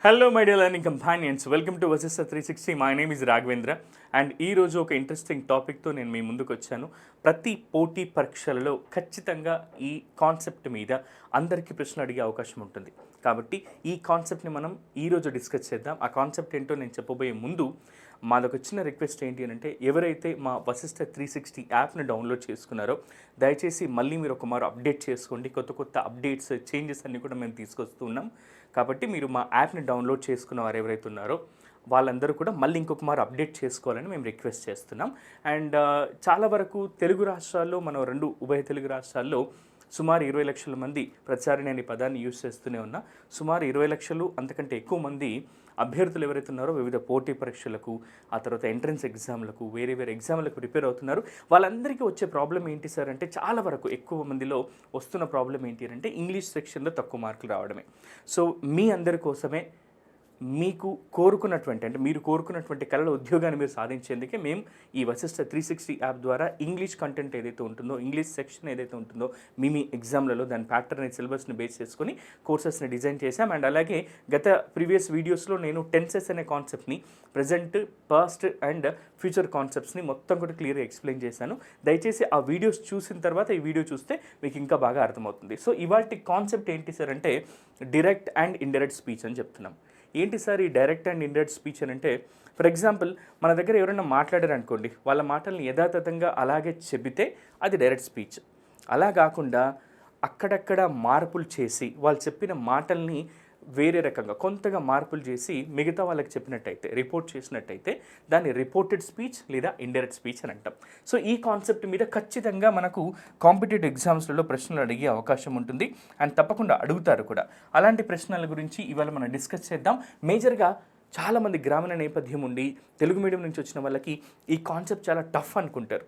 Hello my dear learning companions, welcome to Vasista 360. My name is Raghavendra and ఈ రోజు ఒక interesting టాపిక్తో నేను మీ ముందుకు వచ్చాను. ప్రతి పోటీ పరీక్షలలో ఖచ్చితంగా ఈ కాన్సెప్ట్ మీద అందరికీ ప్రశ్నలు అడిగే అవకాశం ఉంటుంది. కాబట్టి ఈ కాన్సెప్ట్ని మనం ఈరోజు డిస్కస్ చేద్దాం. ఆ కాన్సెప్ట్ ఏంటో నేను చెప్పబోయే ముందు మాదొక చిన్న రిక్వెస్ట్ ఏంటి అంటే ఎవరైతే మా వశిష్ట 360 యాప్ని డౌన్లోడ్ చేసుకున్నారో దయచేసి మళ్ళీ మీరు ఒక మారు అప్డేట్ చేసుకోండి. కొత్త అప్డేట్స్ చేంజెస్ అన్నీ కూడా మేము తీసుకొస్తూ ఉన్నాం. కాబట్టి మీరు మా యాప్ని డౌన్లోడ్ చేసుకున్న వారు ఎవరైతే ఉన్నారో వాళ్ళందరూ కూడా మళ్ళీ ఇంకొక మారు అప్డేట్ చేసుకోవాలని మేము రిక్వెస్ట్ చేస్తున్నాం. అండ్ చాలా వరకు తెలుగు రాష్ట్రాల్లో మనం ఉభయ తెలుగు రాష్ట్రాల్లో సుమారు 20 లక్షల మంది ప్రచారిణి అనే పదాన్ని యూజ్ చేస్తూనే ఉన్నా. సుమారు 20 లక్షలు అంతకంటే ఎక్కువ మంది అభ్యర్థులు ఎవరైతే ఉన్నారో వివిధ పోటీ పరీక్షలకు, ఆ తర్వాత ఎంట్రన్స్ ఎగ్జామ్లకు, వేరే ఎగ్జామ్లకు ప్రిపేర్ అవుతున్నారు. వాళ్ళందరికీ వచ్చే ప్రాబ్లం ఏంటి సార్ అంటే చాలా వరకు ఎక్కువ మందిలో వస్తున్న ప్రాబ్లం ఏంటి అంటే ఇంగ్లీష్ సెక్షన్లో తక్కువ మార్కులు రావడమే. సో మీ అందరి కోసమే మీకు కోరుకున్నటువంటి అంటే మీరు కోరుకున్నటువంటి కళల ఉద్యోగాన్ని మీరు సాధించేందుకే మేము ఈ వశిష్ట 360 యాప్ ద్వారా ఇంగ్లీష్ కంటెంట్ ఏదైతే ఉంటుందో, ఇంగ్లీష్ సెక్షన్ ఏదైతే ఉంటుందో మీ ఎగ్జామ్లలో దాని ప్యాటర్న్ సిలబస్ని బేస్ చేసుకొని కోర్సెస్ని డిజైన్ చేశాం. అండ్ అలాగే గత ప్రీవియస్ వీడియోస్లో నేను టెన్సెస్ అనే కాన్సెప్ట్ని, ప్రజెంట్, పాస్ట్ అండ్ ఫ్యూచర్ కాన్సెప్ట్స్ని మొత్తం కూడా క్లియర్గా ఎక్స్ప్లెయిన్ చేశాను. దయచేసి ఆ వీడియోస్ చూసిన తర్వాత ఈ వీడియో చూస్తే మీకు ఇంకా బాగా అర్థమవుతుంది. సో ఇవాటి కాన్సెప్ట్ ఏంటి సార్ అంటే డైరెక్ట్ అండ్ ఇండైరెక్ట్ స్పీచ్ అని చెప్తున్నాం. ఏంటి సార్ ఈ డైరెక్ట్ అండ్ ఇండైరెక్ట్ స్పీచ్ అని అంటే, ఫర్ ఎగ్జాంపుల్ మన దగ్గర ఎవరైనా మాట్లాడారు అనుకోండి, వాళ్ళ మాటల్ని యథాతథంగా అలాగే చెబితే అది డైరెక్ట్ స్పీచ్. అలా కాకుండా అక్కడక్కడ మార్పులు చేసి వాళ్ళు చెప్పిన మాటల్ని వేరే రకంగా కొంతగా మార్పులు చేసి మిగతా వాళ్ళకి చెప్పినట్టయితే, రిపోర్ట్ చేసినట్టయితే దాన్ని రిపోర్టెడ్ స్పీచ్ లేదా ఇండైరెక్ట్ స్పీచ్ అని అంటాం. సో ఈ కాన్సెప్ట్ మీద ఖచ్చితంగా మనకు కాంపిటేటివ్ ఎగ్జామ్స్లలో ప్రశ్నలు అడిగే అవకాశం ఉంటుంది అండ్ తప్పకుండా అడుగుతారు కూడా. అలాంటి ప్రశ్నల గురించి ఇవాళ మనం డిస్కస్ చేద్దాం. మేజర్గా చాలామంది గ్రామీణ నేపథ్యం ఉండి తెలుగు మీడియం నుంచి వచ్చిన వాళ్ళకి ఈ కాన్సెప్ట్ చాలా టఫ్ అనుకుంటారు.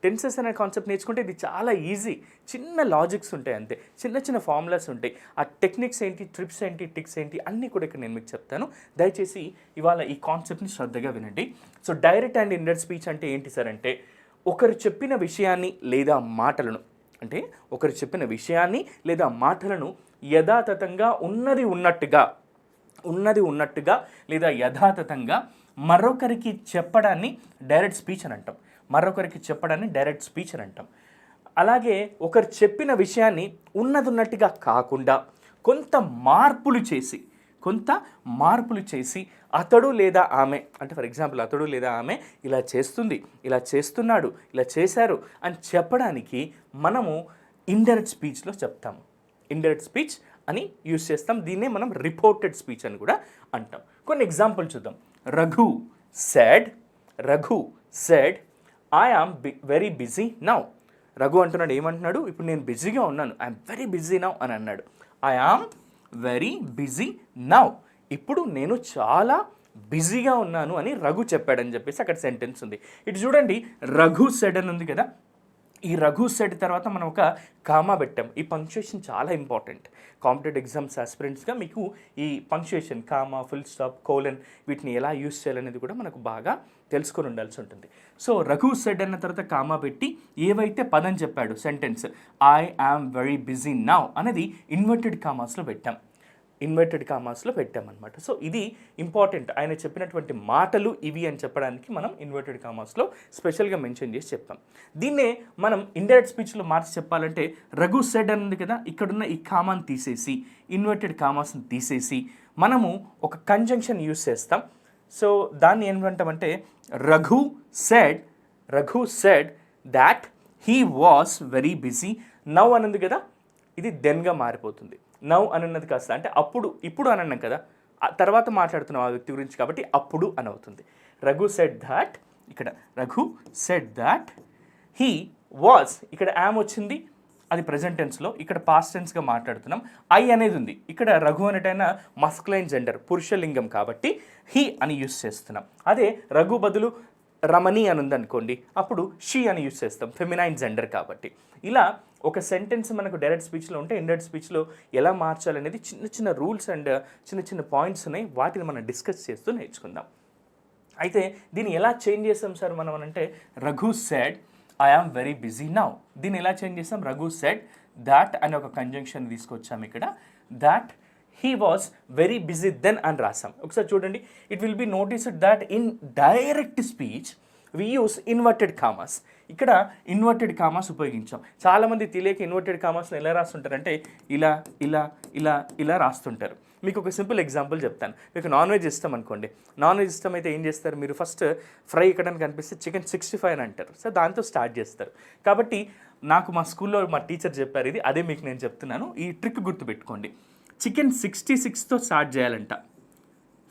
టెన్సెస్ అనే కాన్సెప్ట్ నేర్చుకుంటే ఇది చాలా ఈజీ. చిన్న లాజిక్స్ ఉంటాయి, అంతే చిన్న ఫార్ములాస్ ఉంటాయి. ఆ టెక్నిక్స్ ఏంటి, ట్రిప్స్ ఏంటి, టిక్స్ ఏంటి అన్నీ కూడా ఇక్కడ నేను మీకు చెప్తాను. దయచేసి ఇవాళ ఈ కాన్సెప్ట్ని శ్రద్ధగా వినండి. So direct and indirect speech అంటే ఏంటి సార్ అంటే, ఒకరు చెప్పిన విషయాన్ని లేదా మాటలను యథాతథంగా ఉన్నది ఉన్నట్టుగా లేదా యథాతథంగా మరొకరికి చెప్పడాన్ని డైరెక్ట్ స్పీచ్ అని అంటాం. డైరెక్ట్ స్పీచ్ అని అంటాం. అలాగే ఒకరు చెప్పిన విషయాన్ని ఉన్నట్టుగా కాకుండా కొంత మార్పులు చేసి అతడు లేదా ఆమె అంటే ఫర్ ఎగ్జాంపుల్ అతడు లేదా ఆమె ఇలా చేస్తుంది, ఇలా చేస్తున్నాడు, ఇలా చేశారు అని చెప్పడానికి మనము ఇండైరెక్ట్ స్పీచ్లో చెప్తాము. ఇండైరెక్ట్ స్పీచ్ అని యూజ్ చేస్తాం. దీన్నే మనం రిపోర్టెడ్ స్పీచ్ అని కూడా అంటాం. కొన్ని ఎగ్జాంపుల్ చూద్దాం. Raghu said I am very busy now. Raghu అంటున్నాడు, ఏమంటున్నాడు, ఇప్పుడు నేను బిజీగా ఉన్నాను, ఐఎమ్ వెరీ బిజీ నౌ అని అన్నాడు. I am very busy now, ఇప్పుడు నేను చాలా బిజీగా ఉన్నాను అని రఘు చెప్పాడని చెప్పేసి అక్కడ సెంటెన్స్ ఉంది. ఇటు చూడండి, రఘు సెడ్ అని ఉంది కదా. ఈ రఘు సెడ్ తర్వాత మనం ఒక కామా పెట్టాం. ఈ పంక్చుయేషన్ చాలా ఇంపార్టెంట్. కాంపిటేటివ్ ఎగ్జామ్స్ ఆస్పిరెంట్స్గా మీకు ఈ punctuation, comma, full stop, colon వీటిని ఎలా యూజ్ చేయాలనేది కూడా మనకు బాగా తెలుసుకొని ఉండాల్సి ఉంటుంది. సో రఘు సెడ్ అన్న తర్వాత కామా పెట్టి ఏవైతే పదం చెప్పాడు sentence I am very busy now అనేది ఇన్వర్టెడ్ కామాస్లో పెట్టామన్నమాట. సో ఇది ఇంపార్టెంట్. ఆయన చెప్పినటువంటి మాటలు ఇవి అని చెప్పడానికి మనం ఇన్వర్టెడ్ కామాస్లో స్పెషల్గా మెన్షన్ చేసి చెప్తాం. దీన్నే మనం ఇండైరెక్ట్ స్పీచ్లో మార్చి చెప్పాలంటే రఘు సెడ్ అని ఉంది కదా, ఇక్కడున్న ఈ కామాని తీసేసి ఇన్వర్టెడ్ కామాస్ని తీసేసి మనము ఒక కంజంక్షన్ యూజ్ చేస్తాం. సో దాన్ని ఏమంటామంటే Raghu said that he was very busy now అని ఉంది కదా, ఇది దెన్గా మారిపోతుంది. నౌ అనున్నది కాస్త అంటే ఇప్పుడు అని అన్నాం కదా, తర్వాత మాట్లాడుతున్నాం ఆ వ్యక్తి గురించి కాబట్టి అప్పుడు అని అవుతుంది. Raghu said that he was, ఇక్కడ యామ్ వచ్చింది, అది ప్రజెంట్ టెన్స్లో, ఇక్కడ పాస్ట్ టెన్స్గా మాట్లాడుతున్నాం. ఐ అనేది ఉంది, ఇక్కడ రఘు అనేటైనా మస్కులైన్ జెండర్, పురుషలింగం కాబట్టి హీ అని యూజ్ చేస్తున్నాం. అదే రఘు బదులు రమణి అని ఉందనుకోండి, అప్పుడు షీ అని యూజ్ చేస్తాం, ఫెమినైన్ జెండర్ కాబట్టి. ఇలా ఒక సెంటెన్స్ మనకు డైరెక్ట్ స్పీచ్లో ఉంటే ఇండైరెక్ట్ స్పీచ్లో ఎలా మార్చాలనేది చిన్న రూల్స్ అండ్ చిన్న పాయింట్స్ ఉన్నాయి. వాటిని మనం డిస్కస్ చేస్తూ నేర్చుకుందాం. అయితే దీన్ని ఎలా చేంజ్ చేస్తాం సార్ మనం అంటే, Raghu said I am very busy now, దీన్ని ఎలా చేంజ్ చేస్తాం, రఘు సెడ్ దాట్ అనే ఒక కంజంక్షన్ తీసుకొచ్చాము ఇక్కడ. That he was very busy then అని రాసాం. ఒకసారి చూడండి, it will be noticed that in direct speech we use inverted commas. ఇక్కడ ఇన్వర్టెడ్ కామాస్ ఉపయోగించాం. చాలామంది తెలియక ఇన్వర్టెడ్ కామాస్ని ఎలా రాస్తుంటారంటే ఇలా ఇలా ఇలా ఇలా రాస్తుంటారు. మీకు ఒక సింపుల్ ఎగ్జాంపుల్ చెప్తాను. మీకు నాన్ వెజ్ ఇష్టం అనుకోండి, నాన్ వెజ్ ఇష్టం అయితే ఏం చేస్తారు, మీరు ఫస్ట్ ఫ్రై ఎక్కడానికి కనిపిస్తే చికెన్ 65 అని అంటారు. సో దాంతో స్టార్ట్ చేస్తారు. కాబట్టి నాకు మా స్కూల్లో మా టీచర్ చెప్పారు ఇది, అదే మీకు నేను చెప్తున్నాను. ఈ ట్రిక్ గుర్తుపెట్టుకోండి. చికెన్ 66తో స్టార్ట్ చేయాలంట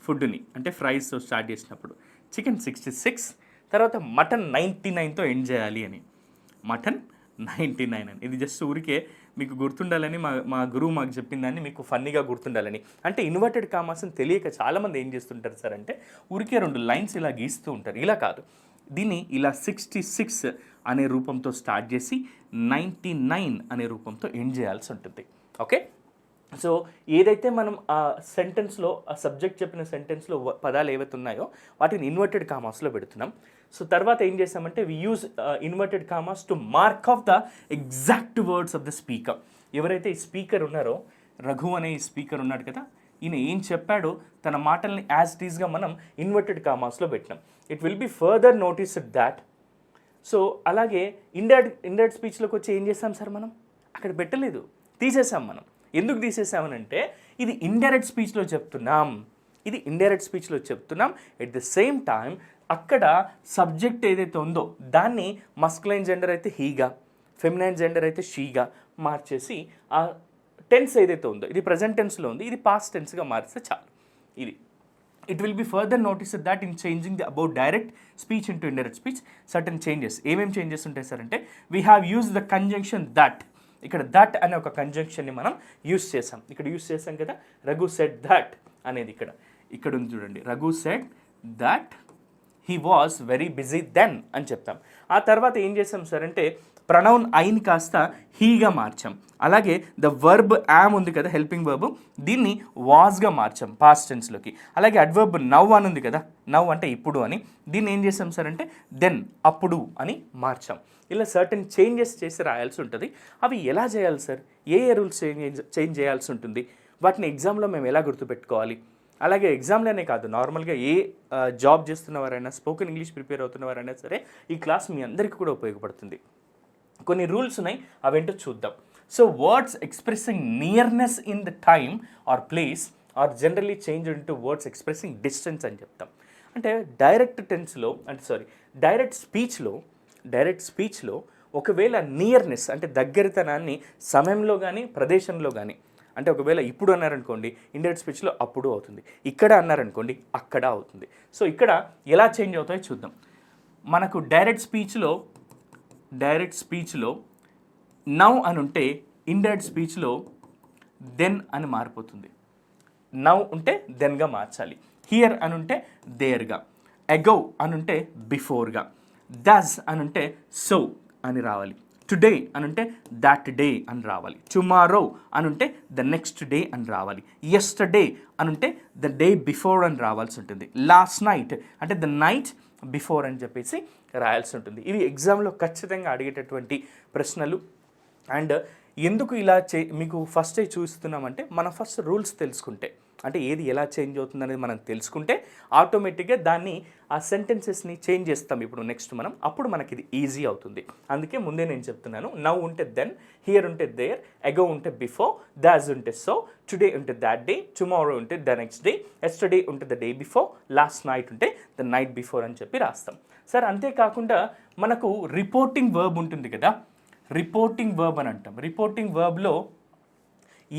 ఫుడ్ని, అంటే ఫ్రైస్తో స్టార్ట్ చేసినప్పుడు చికెన్ 66, తర్వాత మటన్ 99తో ఎండ్ చేయాలి అని. మటన్ 99 అని. ఇది జస్ట్ ఊరికే మీకు గుర్తుండాలని మా గురువు మాకు చెప్పిన దాన్ని మీకు ఫన్నీగా గుర్తుండాలని. అంటే ఇన్వర్టెడ్ కామాస్ని తెలియక చాలామంది ఏం చేస్తుంటారు సార్ అంటే ఊరికే 2 లైన్స్ ఇలా గీస్తూ ఉంటారు. ఇలా కాదు, దీన్ని ఇలా 66 అనే రూపంతో స్టార్ట్ చేసి 99 అనే రూపంతో ఎండ్ చేయాల్సి ఉంటుంది. ఓకే, సో ఏదైతే మనం ఆ సెంటెన్స్లో, ఆ సబ్జెక్ట్ చెప్పిన సెంటెన్స్లో పదాలు ఏవైతే ఉన్నాయో వాటిని ఇన్వర్టెడ్ కామాస్లో పెడుతున్నాం. సో తర్వాత ఏం చేస్తామంటే we use inverted commas to mark off the exact words of the speaker. ఎవరైతే ఈ స్పీకర్ ఉన్నారో, రఘు అనే ఈ స్పీకర్ ఉన్నాడు కదా, ఈయన ఏం చెప్పాడో తన మాటల్ని యాజ్ ఇట్ ఈస్గా మనం ఇన్వర్టెడ్ కామాస్లో పెట్టినాం. It will be further noticed that. So అలాగే ఇండైరెక్ట్ స్పీచ్లోకి వచ్చి ఏం చేస్తాం సార్, మనం అక్కడ పెట్టలేదు, తీసేసాం. మనం ఎందుకు తీసేసామనంటే ఇది ఇండైరెక్ట్ స్పీచ్లో చెప్తున్నాం, ఇది ఇండైరెక్ట్ స్పీచ్లో చెప్తున్నాం. ఎట్ ద సేమ్ టైం అక్కడ సబ్జెక్ట్ ఏదైతే ఉందో దాన్ని మస్కులైన్ జెండర్ అయితే హీగా, ఫెమినైన్ జెండర్ అయితే షీగా మార్చేసి ఆ టెన్స్ ఏదైతే ఉందో, ఇది ప్రజెంట్ టెన్స్లో ఉంది, ఇది పాస్ట్ టెన్స్గా మారిస్తే చాలు. ఇది it will be further noticed that in changing the about direct speech into indirect speech certain changes. ఏమేమి చేంజెస్ ఉంటాయి సార్ అంటే we have use the conjunction that. ఇక్కడ దట్ అనే ఒక కంజంక్షన్ని మనం యూస్ చేసాం. ఇక్కడ యూస్ చేసాం కదా, రఘు సెడ్ దట్ అనేది ఇక్కడ ఉంది చూడండి. Raghu said that he was very busy then అని చెప్తాం. ఆ తర్వాత ఏం చేసాం సార్ అంటే ప్రొనౌన్ ఐని కాస్త హీగా మార్చాం. అలాగే ద వర్బ్ యామ్ ఉంది కదా, హెల్పింగ్ వర్బ్, దీన్ని వాజ్గా మార్చాం పాస్ట్ టెన్స్లోకి. అలాగే అడ్వర్బ్ నవ్ అని ఉంది కదా, నవ్ అంటే ఇప్పుడు అని, దీన్ని ఏం చేసాం సార్ అంటే దెన్ అప్పుడు అని మార్చాం. ఇలా సర్టన్ చేంజెస్ చేసి రాయాల్సి ఉంటుంది. అవి ఎలా చేయాలి సార్, ఏ రూల్స్ చేంజ్ చేయాల్సి ఉంటుంది, వాటిని ఎగ్జామ్లో మేము ఎలా గుర్తుపెట్టుకోవాలి. అలాగే ఎగ్జామ్లోనే కాదు, నార్మల్గా ఏ జాబ్ చేస్తున్నవారైనా, స్పోకెన్ ఇంగ్లీష్ ప్రిపేర్ అవుతున్నవారైనా సరే ఈ క్లాస్ మీ అందరికీ కూడా ఉపయోగపడుతుంది. కొన్ని రూల్స్ ఉన్నాయి, అవేంటో చూద్దాం. So words expressing nearness in the time or place are generally change into words expressing distance అని చెప్తాం. అంటే డైరెక్ట్ స్పీచ్లో ఒకవేళ నియర్నెస్ అంటే దగ్గరితనాన్ని సమయంలో కానీ ప్రదేశంలో కానీ, అంటే ఒకవేళ ఇప్పుడు అన్నారనుకోండి ఇండైరెక్ట్ స్పీచ్లో అప్పుడు అవుతుంది, ఇక్కడ అన్నారనుకోండి అక్కడ అవుతుంది. సో ఇక్కడ ఎలా చేంజ్ అవుతాయో చూద్దాం. మనకు డైరెక్ట్ స్పీచ్లో నౌ అని ఉంటే ఇండైరెక్ట్ స్పీచ్లో దెన్ అని మారిపోతుంది. నౌ ఉంటే దెన్గా మార్చాలి, హియర్ అని ఉంటే దేర్గా, అగో అని ఉంటే బిఫోర్గా, డస్ అని ఉంటే సో అని రావాలి, టుడే అని ఉంటే దాట్ డే అని రావాలి, టుమారో అని ఉంటే ద నెక్స్ట్ డే అని రావాలి, యెస్టర్డే అని ఉంటే ద డే బిఫోర్ అని రావాల్సి ఉంటుంది, లాస్ట్ నైట్ అంటే ద నైట్ బిఫోర్ అని చెప్పేసి రాయాల్సి ఉంటుంది. ఇవి ఎగ్జామ్లో ఖచ్చితంగా అడిగేటటువంటి ప్రశ్నలు. అండ్ ఎందుకు ఇలా మీకు ఫస్ట్ చూస్తున్నామంటే మనం ఫస్ట్ రూల్స్ తెలుసుకుంటే, అంటే ఏది ఎలా చేంజ్ అవుతుంది అనేది మనం తెలుసుకుంటే ఆటోమేటిక్గా దాన్ని ఆ సెంటెన్సెస్ని చేంజ్ చేస్తాం ఇప్పుడు నెక్స్ట్ మనం, అప్పుడు మనకి ఇది ఈజీ అవుతుంది. అందుకే ముందే నేను చెప్తున్నాను, నౌ ఉంటే దెన్, హియర్ ఉంటే దేర్, అగో ఉంటే బిఫోర్, దాస్ ఉంటే సో, టుడే ఉంటే దాట్ డే, టుమారో ఉంటే ద నెక్స్ట్ డే, ఎస్టర్డే ఉంటే the day before, last night ఉంటే ద నైట్ బిఫోర్ అని చెప్పి రాస్తాం. సార్ అంతేకాకుండా మనకు రిపోర్టింగ్ వర్బ్ ఉంటుంది కదా, రిపోర్టింగ్ వర్బ్ అని అంటాం. రిపోర్టింగ్ వర్బ్లో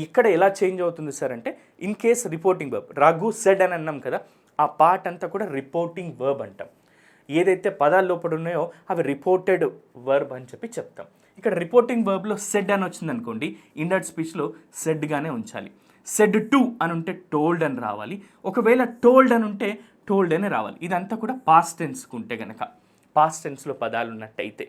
ఇక్కడ ఎలా చేంజ్ అవుతుంది సార్ అంటే in case reporting verb Raghu said అని అన్నాం కదా, ఆ పార్ట్ అంతా కూడా రిపోర్టింగ్ వర్బ్ అంటాం. ఏదైతే పదాల లోపల ఉన్నాయో అవి రిపోర్టెడ్ వర్బ్ అని చెప్పి చెప్తాం. ఇక్కడ రిపోర్టింగ్ వర్బ్లో సెడ్ అని వచ్చింది అనుకోండి, ఇండైరెక్ట్ స్పీచ్లో సెడ్గానే ఉంచాలి. సెడ్ టు అని ఉంటే టోల్డ్ అని రావాలి, ఒకవేళ టోల్డ్ అని ఉంటే టోల్డ్ అనే రావాలి. ఇదంతా కూడా పాస్ట్ టెన్స్కి ఉంటే కనుక, పాస్ట్ టెన్స్లో పదాలు ఉన్నట్టయితే.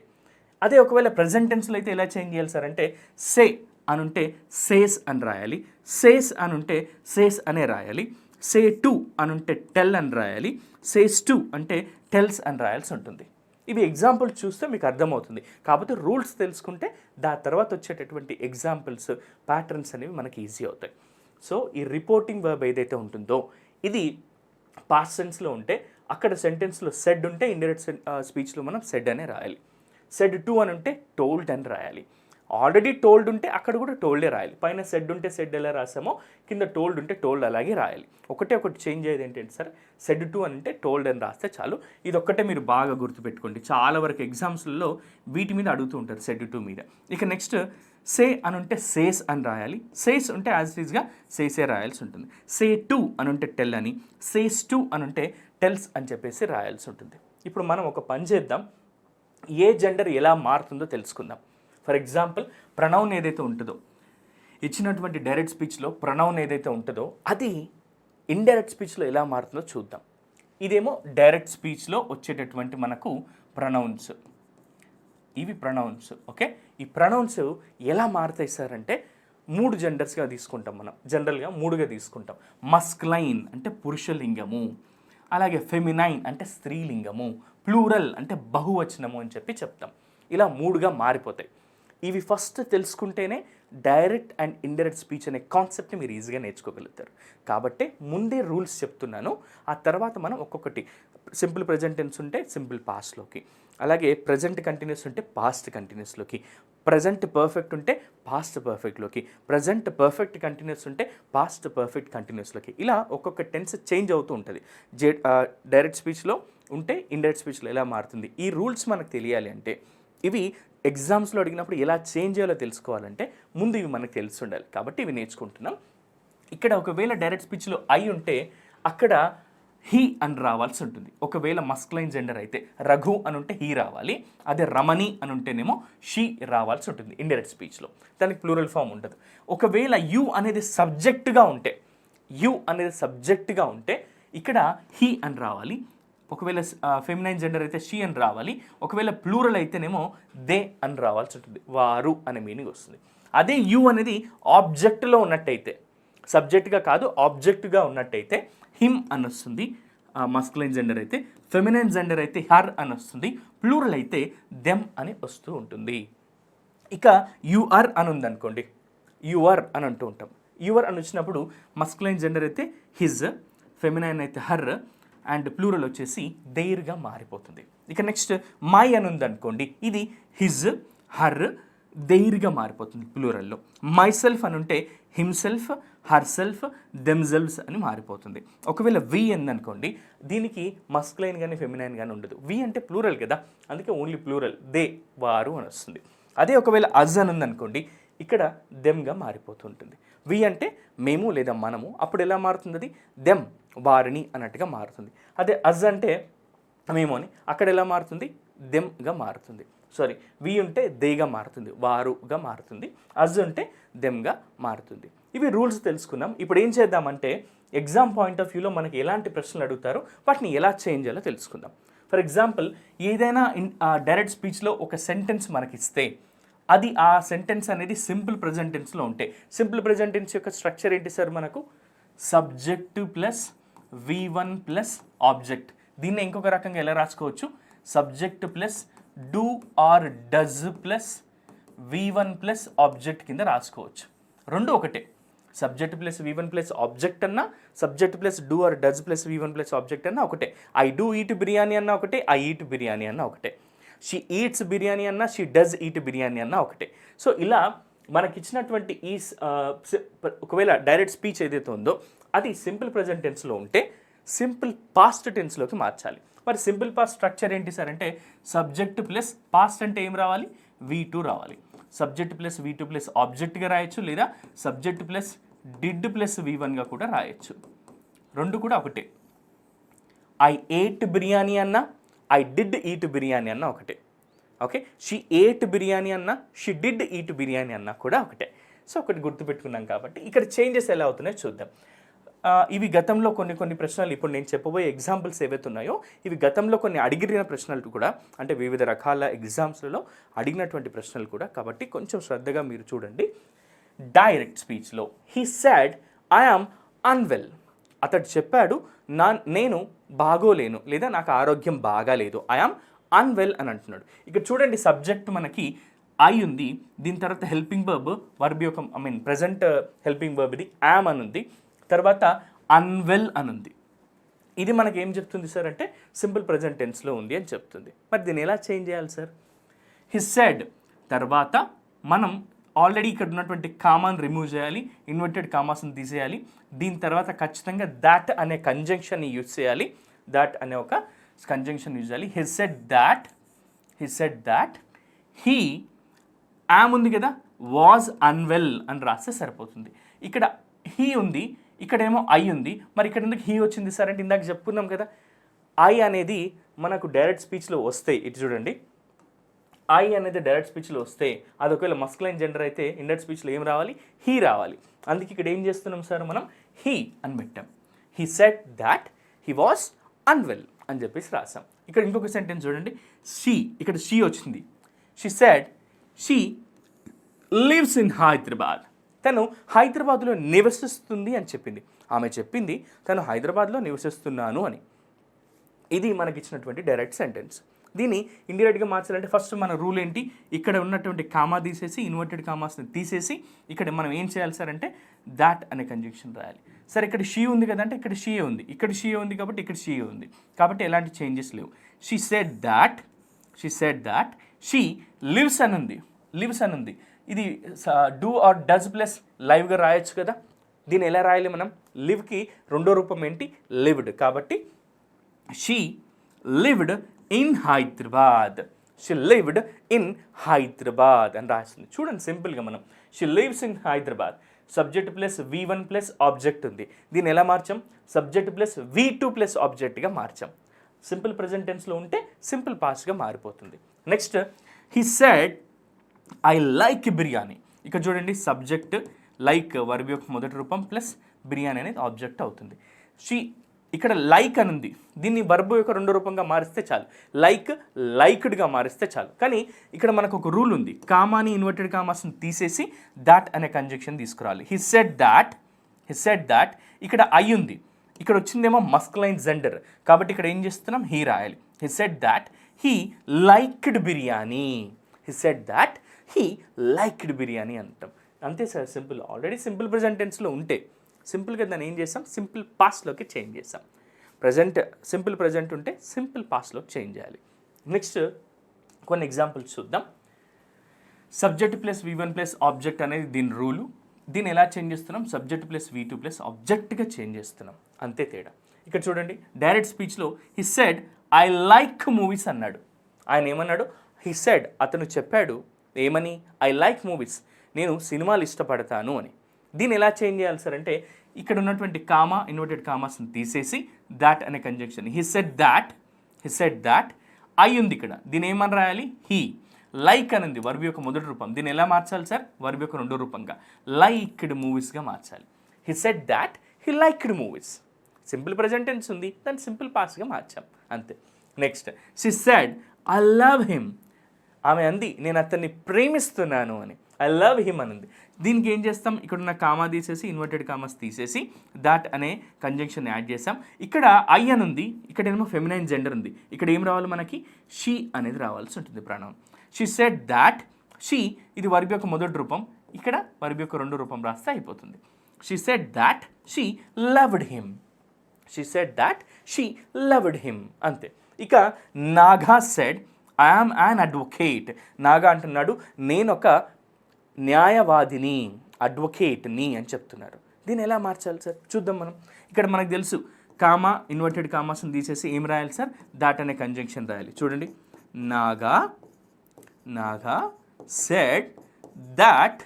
అదే ఒకవేళ ప్రజెంట్ టెన్స్లో అయితే ఎలా చేంజ్ చేయాలి సార్ అంటే సే అని ఉంటే సేస్ అని రాయాలి, సేస్ అని ఉంటే సేస్ అనే రాయాలి, సే టు అని ఉంటే టెల్ అని రాయాలి, సేస్ టు అంటే టెల్స్ అని రాయాల్సి ఉంటుంది. ఇవి ఎగ్జాంపుల్ చూస్తే మీకు అర్థమవుతుంది. కాకపోతే రూల్స్ తెలుసుకుంటే దాని తర్వాత వచ్చేటటువంటి ఎగ్జాంపుల్స్, ప్యాటర్న్స్ అనేవి మనకి ఈజీ అవుతాయి. సో ఈ రిపోర్టింగ్ వర్బ్ ఏదైతే ఉంటుందో ఇది పాస్ట్ టెన్స్లో ఉంటే అక్కడ సెంటెన్స్లో సెడ్ ఉంటే ఇండైరెక్ట్ స్పీచ్లో మనం సెడ్ అనే రాయాలి. సెడ్ టు అని ఉంటే టోల్డ్ అని రాయాలి. ఆల్రెడీ టోల్డ్ ఉంటే అక్కడ కూడా టోల్డే రాయాలి. పైన సెడ్ ఉంటే సెడ్ ఎలా రాసామో కింద టోల్డ్ ఉంటే టోల్డ్ అలాగే రాయాలి. ఒకటి చేంజ్ అయ్యేది ఏంటంటే సార్, సెడ్ టు అని అంటే టోల్డ్ అని రాస్తే చాలు. ఇది ఒక్కటే మీరు బాగా గుర్తుపెట్టుకోండి. చాలా వరకు ఎగ్జామ్స్లలో వీటి మీద అడుగుతూ ఉంటారు, సెడ్ టు మీద. ఇక నెక్స్ట్ సే అని ఉంటే సేస్ అని రాయాలి. సేస్ ఉంటే యాజ్ ఇట్ ఈస్గా సేసే రాయాల్సి ఉంటుంది. సే టు అని ఉంటే టెల్ అని, సేస్ టు అని ఉంటే టెల్స్ అని చెప్పేసి రాయాల్సి ఉంటుంది. ఇప్పుడు మనం ఒక పని చేద్దాం, ఏ జెండర్ ఎలా మారుతుందో తెలుసుకుందాం. ఫర్ ఎగ్జాంపుల్ ప్రొనౌన్ ఏదైతే ఉంటుందో, ఇచ్చినటువంటి డైరెక్ట్ స్పీచ్లో ప్రొనౌన్ ఏదైతే ఉంటుందో అది ఇండైరెక్ట్ స్పీచ్లో ఎలా మారుతుందో చూద్దాం. ఇదేమో డైరెక్ట్ స్పీచ్లో వచ్చేటటువంటి మనకు ప్రొనౌన్స్, ఇవి ప్రొనౌన్స్. ఓకే, ఈ ప్రొనౌన్స్ ఎలా మారుతాయి సార్ అంటే 3 జెండర్స్గా తీసుకుంటాం మనం. జనరల్గా 3గా తీసుకుంటాం. మస్క్లైన్ అంటే పురుషలింగము, అలాగే ఫెమినైన్ అంటే స్త్రీలింగము, ప్లూరల్ అంటే బహువచనము అని చెప్పి చెప్తాం. ఇలా 3గా మారిపోతాయి. ఇవి ఫస్ట్ తెలుసుకుంటేనే డైరెక్ట్ అండ్ ఇండైరెక్ట్ స్పీచ్ అనే కాన్సెప్ట్ని మీరు ఈజీగా నేర్చుకోగలుగుతారు. కాబట్టి ముందే రూల్స్ చెప్తున్నాను, ఆ తర్వాత మనం ఒక్కొక్కటి. సింపుల్ ప్రెజెంట్ టెన్స్ ఉంటే సింపుల్ పాస్ట్లోకి, అలాగే ప్రజెంట్ కంటిన్యూస్ ఉంటే పాస్ట్ కంటిన్యూస్లోకి, ప్రజెంట్ పర్ఫెక్ట్ ఉంటే పాస్ట్ పర్ఫెక్ట్లోకి, ప్రజెంట్ పర్ఫెక్ట్ కంటిన్యూస్ ఉంటే పాస్ట్ పర్ఫెక్ట్ కంటిన్యూస్లోకి, ఇలా ఒక్కొక్క టెన్స్ చేంజ్ అవుతూ ఉంటుంది. డైరెక్ట్ స్పీచ్లో ఉంటే ఇండైరెక్ట్ స్పీచ్లో ఎలా మారుతుంది, ఈ రూల్స్ మనకు తెలియాలి అంటే, ఇవి ఎగ్జామ్స్లో అడిగినప్పుడు ఎలా చేంజ్ చేయాలో తెలుసుకోవాలంటే ముందు ఇవి మనకు తెలిసి ఉండాలి. కాబట్టి ఇవి నేర్చుకుంటున్నాం. ఇక్కడ ఒకవేళ డైరెక్ట్ స్పీచ్లో ఐ ఉంటే అక్కడ హీ అని రావాల్సి ఉంటుంది. ఒకవేళ మస్క్లైన్ జెండర్ అయితే రఘు అని ఉంటే హీ రావాలి. అదే రమణి అని ఉంటేనేమో షీ రావాల్సి ఉంటుంది ఇండైరెక్ట్ స్పీచ్లో. దానికి ప్లూరల్ ఫామ్ ఉండదు. ఒకవేళ యు అనేది సబ్జెక్టుగా ఉంటే ఇక్కడ హీ అని రావాలి. ఒకవేళ ఫెమినైన్ జెండర్ అయితే షీ అని రావాలి. ఒకవేళ ప్లూరల్ అయితేనేమో దే అని రావాల్సి ఉంటుంది. వారు అనే మీనింగ్ వస్తుంది. అదే యు అనేది ఆబ్జెక్ట్లో ఉన్నట్టయితే, సబ్జెక్ట్గా కాదు ఆబ్జెక్ట్గా ఉన్నట్టయితే హిమ్ అని వస్తుంది మస్కులైన్ జెండర్ అయితే. ఫెమినైన్ జెండర్ అయితే హర్ అని వస్తుంది. ప్లూరల్ అయితే దెమ్ అని వస్తూ ఉంటుంది. ఇక యుఆర్ అని ఉందనుకోండి, యుఆర్ అని అంటూ ఉంటాం. యువర్ అని వచ్చినప్పుడు మస్కులైన్ జెండర్ అయితే హిజ్, ఫెమినైన్ అయితే హర్, అండ్ ప్లూరల్ వచ్చేసి దేర్గా మారిపోతుంది. ఇక నెక్స్ట్ మై అని ఉందనుకోండి, ఇది హిజ్, హర్, దేర్గా మారిపోతుంది ప్లూరల్లో. మై సెల్ఫ్ అని ఉంటే హిమ్సెల్ఫ్, హర్ సెల్ఫ్, దెమ్సెల్వ్స్ అని మారిపోతుంది. ఒకవేళ వి ఉందనుకోండి, దీనికి మస్కులైన్ కానీ ఫెమినైన్ కానీ ఉండదు. వి అంటే ప్లూరల్ కదా, అందుకే ఓన్లీ ప్లూరల్, దే, వారు అని వస్తుంది. అదే ఒకవేళ అజ్ అని ఉందనుకోండి, ఇక్కడ దెమ్గా మారిపోతుంటుంది. వి అంటే మేము లేదా మనము, అప్పుడు ఎలా మారుతుంది అది దెమ్, వారిని అన్నట్టుగా మారుతుంది. అదే అజ్ అంటే మేము అని, అక్కడ ఎలా మారుతుంది దెమ్గా మారుతుంది. సారీ, వి ఉంటే దేగా మారుతుంది, వారుగా మారుతుంది. అజ్ ఉంటే దెమ్గా మారుతుంది. ఇవి రూల్స్ తెలుసుకున్నాం. ఇప్పుడు ఏం చేద్దామంటే ఎగ్జామ్ పాయింట్ ఆఫ్ వ్యూలో మనకి ఎలాంటి ప్రశ్నలు అడుగుతారో వాటిని ఎలా చేంజ్ చేయాలో తెలుసుకుందాం. ఫర్ ఎగ్జాంపుల్ ఏదైనా డైరెక్ట్ స్పీచ్లో ఒక సెంటెన్స్ మనకి ఇస్తే అది ఆ సెంటెన్స్ అనేది సింపుల్ ప్రెజెంట్ టెన్స్లో ఉంటే, సింపుల్ ప్రెజెంట్ టెన్స్ యొక్క స్ట్రక్చర్ ఏంటి సార్ మనకు? Subject plus V1 plus object. దీన్ని ఇంకొక రకంగా ఎలా రాసుకోవచ్చు? Subject plus do or does plus V1 plus object కింద రాసుకోవచ్చు. రెండు ఒకటే. Subject plus V1 plus object అన్నా, subject plus do or does plus V1 plus object అన్నా ఒకటే. ఐ డూ ఈట్ బిర్యానీ అన్నా ఒకటే, ఐ ఈట్ బిర్యానీ అన్నా ఒకటే. షీ ఈట్స్ బిర్యానీ అన్నా, షీ డజ్ ఈట్ బిర్యానీ అన్నా ఒకటే. సో ఇలా మనకిచ్చినటువంటి ఈ ఒకవేళ డైరెక్ట్ స్పీచ్ ఏదైతే ఉందో అది సింపుల్ ప్రెజెంట్ టెన్స్లో ఉంటే సింపుల్ పాస్ట్ టెన్స్లోకి మార్చాలి. మరి సింపుల్ పాస్ట్ స్ట్రక్చర్ ఏంటి సార్ అంటే సబ్జెక్ట్ ప్లస్ పాస్ట్ అంటే ఏం రావాలి? V2 రావాలి. సబ్జెక్ట్ ప్లస్ V2 ప్లస్ ఆబ్జెక్ట్గా రాయొచ్చు, లేదా సబ్జెక్ట్ ప్లస్ డిడ్ ప్లస్ V1గా కూడా రాయొచ్చు. రెండు కూడా ఒకటే. ఐ ఏట్ బిర్యానీ అన్నా, ఐ డిడ్ ఈట్ బిర్యానీ అన్నా ఒకటే. ఓకే, షీ ఏట్ బిర్యానీ అన్నా, షీ డిడ్ ఈట్ బిర్యానీ అన్నా కూడా ఒకటే. సో ఒకటి గుర్తుపెట్టుకున్నాం కాబట్టి ఇక్కడ చేంజెస్ ఎలా అవుతున్నాయో చూద్దాం. ఇవి గతంలో కొన్ని ప్రశ్నలు, ఇప్పుడు నేను చెప్పబోయే ఎగ్జాంపుల్స్ ఏవైతే ఉన్నాయో ఇవి గతంలో కొన్ని అడిగిన ప్రశ్నలు కూడా, అంటే వివిధ రకాల ఎగ్జామ్స్లలో అడిగినటువంటి ప్రశ్నలు కూడా. కాబట్టి కొంచెం శ్రద్ధగా మీరు చూడండి. డైరెక్ట్ స్పీచ్లో he said I am unwell. అతడు చెప్పాడు నేను బాగోలేను లేదా నాకు ఆరోగ్యం బాగాలేదు. ఐ యామ్ అన్వెల్ అని అంటున్నాడు. ఇక్కడ చూడండి, సబ్జెక్ట్ మనకి ఐ ఉంది, దీని తర్వాత హెల్పింగ్ వర్బ్ వర్బ్ యొక్క ప్రజెంట్ హెల్పింగ్ వర్బ్ ఇది యామ్ అని ఉంది, తర్వాత అన్వెల్ అని ఉంది. ఇది మనకి ఏం చెప్తుంది సార్ అంటే సింపుల్ ప్రజెంట్ టెన్స్లో ఉంది అని చెప్తుంది. మరి దీన్ని ఎలా చేంజ్ చేయాలి సార్? హి సెడ్ తర్వాత మనం ఆల్రెడీ ఇక్కడ ఉన్నటువంటి కామాను రిమూవ్ చేయాలి, ఇన్వర్టెడ్ కామాస్ని తీసేయాలి. దీని తర్వాత ఖచ్చితంగా దాట్ అనే కంజంక్షన్ని యూజ్ చేయాలి, దాట్ అనే ఒక కంజంక్షన్ యూజ్ చేయాలి. హి సెడ్ దాట్ హీ యామ్ ఉంది కదా, వాజ్ అన్వెల్ అని రాస్తే సరిపోతుంది. ఇక్కడ హీ ఉంది, ఇక్కడేమో ఐ ఉంది, మరి ఇక్కడ ఎందుకు హీ వచ్చింది సార్ అంటే ఇందాక చెప్పుకున్నాం కదా, ఐ అనేది మనకు డైరెక్ట్ స్పీచ్లో వస్తే, ఇటు చూడండి, ఐ అనేది డైరెక్ట్ స్పీచ్లో వస్తే అది ఒకవేళ మస్కులైన్ జెండర్ అయితే ఇండైరెక్ట్ స్పీచ్లో ఏం రావాలి? హీ రావాలి. అందుకే ఇక్కడ ఏం చేస్తున్నాం సార్, మనం హీ అని పెట్టాం. He said that he was unwell అని చెప్పేసి రాసాం. ఇక్కడ ఇంకొక సెంటెన్స్ చూడండి, షీ, ఇక్కడ షీ వచ్చింది. She said she lives in Hyderabad. తను హైదరాబాద్లో నివసిస్తుంది అని చెప్పింది. ఆమె చెప్పింది తను హైదరాబాద్లో నివసిస్తున్నాను అని. ఇది మనకి ఇచ్చినటువంటి డైరెక్ట్ సెంటెన్స్. దీన్ని ఇండైరెక్ట్గా మార్చాలంటే ఫస్ట్ మన రూల్ ఏంటి, ఇక్కడ ఉన్నటువంటి కామా తీసేసి ఇన్వర్టెడ్ కామాస్ని తీసేసి ఇక్కడ మనం ఏం చేయాలి సార్ అంటే దాట్ అనే కంజంక్షన్ రాయాలి. సరే ఇక్కడ షీ ఉంది కదంటే ఇక్కడ షీఏ ఉంది, ఇక్కడ షీఏ ఉంది కాబట్టి ఇక్కడ షీఏ ఉంది, కాబట్టి ఎలాంటి చేంజెస్ లేవు. She said that she lives అని ఉంది. ఇది డూ ఆర్ డస్ ప్లస్ లైవ్గా రాయొచ్చు కదా. దీన్ని ఎలా రాయాలి మనం? లివ్కి రెండో రూపం ఏంటి? లివ్డ్. కాబట్టి she lived in Hyderabad. She lived in Hyderabad అని రాస్తుంది. చూడండి సింపుల్గా మనం she lives in Hyderabad, subject plus V1 plus object ఉంది. దీన్ని ఎలా మార్చాం? సబ్జెక్ట్ ప్లస్ V2 ప్లస్ ఆబ్జెక్ట్గా మార్చాం. సింపుల్ ప్రెజెంట్ టెన్స్లో ఉంటే సింపుల్ పాస్ట్గా మారిపోతుంది. Next he said I like biryani. ఇక్కడ చూడండి సబ్జెక్ట్ లైక్ వర్బ్ యొక్క మొదటి రూపం ప్లస్ బిర్యానీ అనేది ఆబ్జెక్ట్ అవుతుంది. ఇక్కడ లైక్ అని ఉంది, దీన్ని వర్బ్ యొక్క రెండో రూపంగా మారిస్తే చాలు, లైక్డ్గా మారిస్తే చాలు. కానీ ఇక్కడ మనకు ఒక రూల్ ఉంది, కామాని ఇన్వర్టెడ్ కామాస్ని తీసేసి దాట్ అనే కంజంక్షన్ తీసుకురావాలి. హీ సెడ్ దాట్ ఇక్కడ ఐ ఉంది, ఇక్కడ వచ్చిందేమో మస్కులైన్ జెండర్, కాబట్టి ఇక్కడ ఏం చేస్తున్నాం? హీ రాయాలి. He said that he liked biryani. He liked biryani అంటాం. అంతే sir, simple. Already simple present టెన్స్లో ఉంటే సింపుల్గా దాన్ని ఏం చేస్తాం? సింపుల్ పాస్ట్లోకి చేంజ్ చేస్తాం. సింపుల్ ప్రెజెంట్ ఉంటే సింపుల్ పాస్ట్లోకి చేంజ్ చేయాలి. నెక్స్ట్ కొన్ని ఎగ్జాంపుల్స్ చూద్దాం. Subject plus V1 plus object అనేది దీని రూలు. దీన్ని ఎలా చేంజ్ చేస్తున్నాం? సబ్జెక్ట్ ప్లస్ V2 ప్లస్ ఆబ్జెక్ట్గా చేంజ్ చేస్తున్నాం, అంతే తేడా. ఇక్కడ చూడండి డైరెక్ట్ స్పీచ్లో he said I like movies అన్నాడు. ఆయన ఏమన్నాడు? హీ సెడ్, అతను చెప్పాడు ఏమని? ఐ లైక్ మూవీస్, నేను సినిమాలు ఇష్టపడతాను అని. దీన్ని ఎలా చేంజ్ చేయాలి సార్ అంటే ఇక్కడ ఉన్నటువంటి కామా ఇన్వర్టెడ్ కామాస్ని తీసేసి దాట్ అనే conjunction. He said that I ఉంది ఇక్కడ, దీన్ని ఏమని రాయాలి? హీ. లైక్ అని ఉంది వర్బ్ యొక్క మొదటి రూపం, దీన్ని ఎలా మార్చాలి సార్? వర్బ్ యొక్క రెండో రూపంగా లైక్డ్ మూవీస్గా మార్చాలి. He said that he liked movies. Simple present tense ఉంది, దాన్ని సింపుల్ పాస్ట్గా మార్చాం, అంతే. Next she said I love him. ఆమె అంది నేను అతన్ని ప్రేమిస్తున్నాను అని. ఐ లవ్ హిమ్ అని ఉంది. దీనికి ఏం చేస్తాం? ఇక్కడ ఉన్న కామా తీసేసి ఇన్వర్టెడ్ కామాస్ తీసేసి దాట్ అనే కంజంక్షన్ యాడ్ చేస్తాం. ఇక్కడ ఐ అని ఉంది, ఇక్కడ ఏమో ఫెమినైన్ జెండర్ ఉంది, ఇక్కడ ఏం రావాలి మనకి? షీ అనేది రావాల్సి ఉంటుంది ప్రణవం. షీ సెడ్ దాట్ షీ, ఇది వర్బ్ యొక్క మొదటి రూపం, ఇక్కడ వర్బ్ యొక్క రెండో రూపం రాస్తే అయిపోతుంది. She said that she loved him. అంతే. ఇక Naga said I yam an advocate. Naga అంటున్నాడు నేను ఒక న్యాయవాదిని, అడ్వకేట్ని అని చెప్తున్నారు. దీన్ని ఎలా మార్చాలి సార్? చూద్దాం మనం. ఇక్కడ మనకు తెలుసు కామా ఇన్వర్టెడ్ కామాస్ని తీసేసి ఏం రాయాలి సార్? దాట్ అనే కంజంక్షన్ రాయాలి. చూడండి నాగా సెడ్ దాట్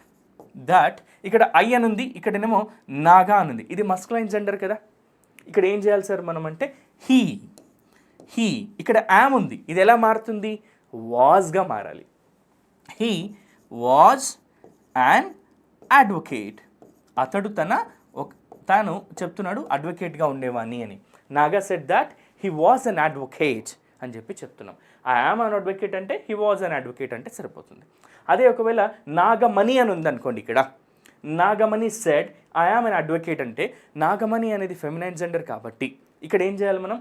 ఇక్కడ ఐ అని ఉంది, ఇక్కడనేమో నాగా అని ఉంది, ఇది మస్కులైన్ జెండర్ కదా. ఇక్కడ ఏం చేయాలి సార్ మనం అంటే హీ. ఇక్కడ యామ్ ఉంది, ఇది ఎలా మారుతుంది? వాజ్గా మారాలి. He was an advocate. అతడు తాను చెప్తున్నాడు అడ్వకేట్గా ఉండేవాణ్ణి అని. Naga said that he was an advocate అని చెప్పి చెప్తున్నాం. ఐ యామ్ అన్ అడ్వకేట్ అంటే హీ వాజ్ అన్ అడ్వకేట్ అంటే సరిపోతుంది. అదే ఒకవేళ నాగమణి అని ఉందనుకోండి, ఇక్కడ Nagamani said I am an advocate అంటే నాగమణి అనేది ఫెమినైన్ జెండర్ కాబట్టి ఇక్కడ ఏం చేయాలి మనం?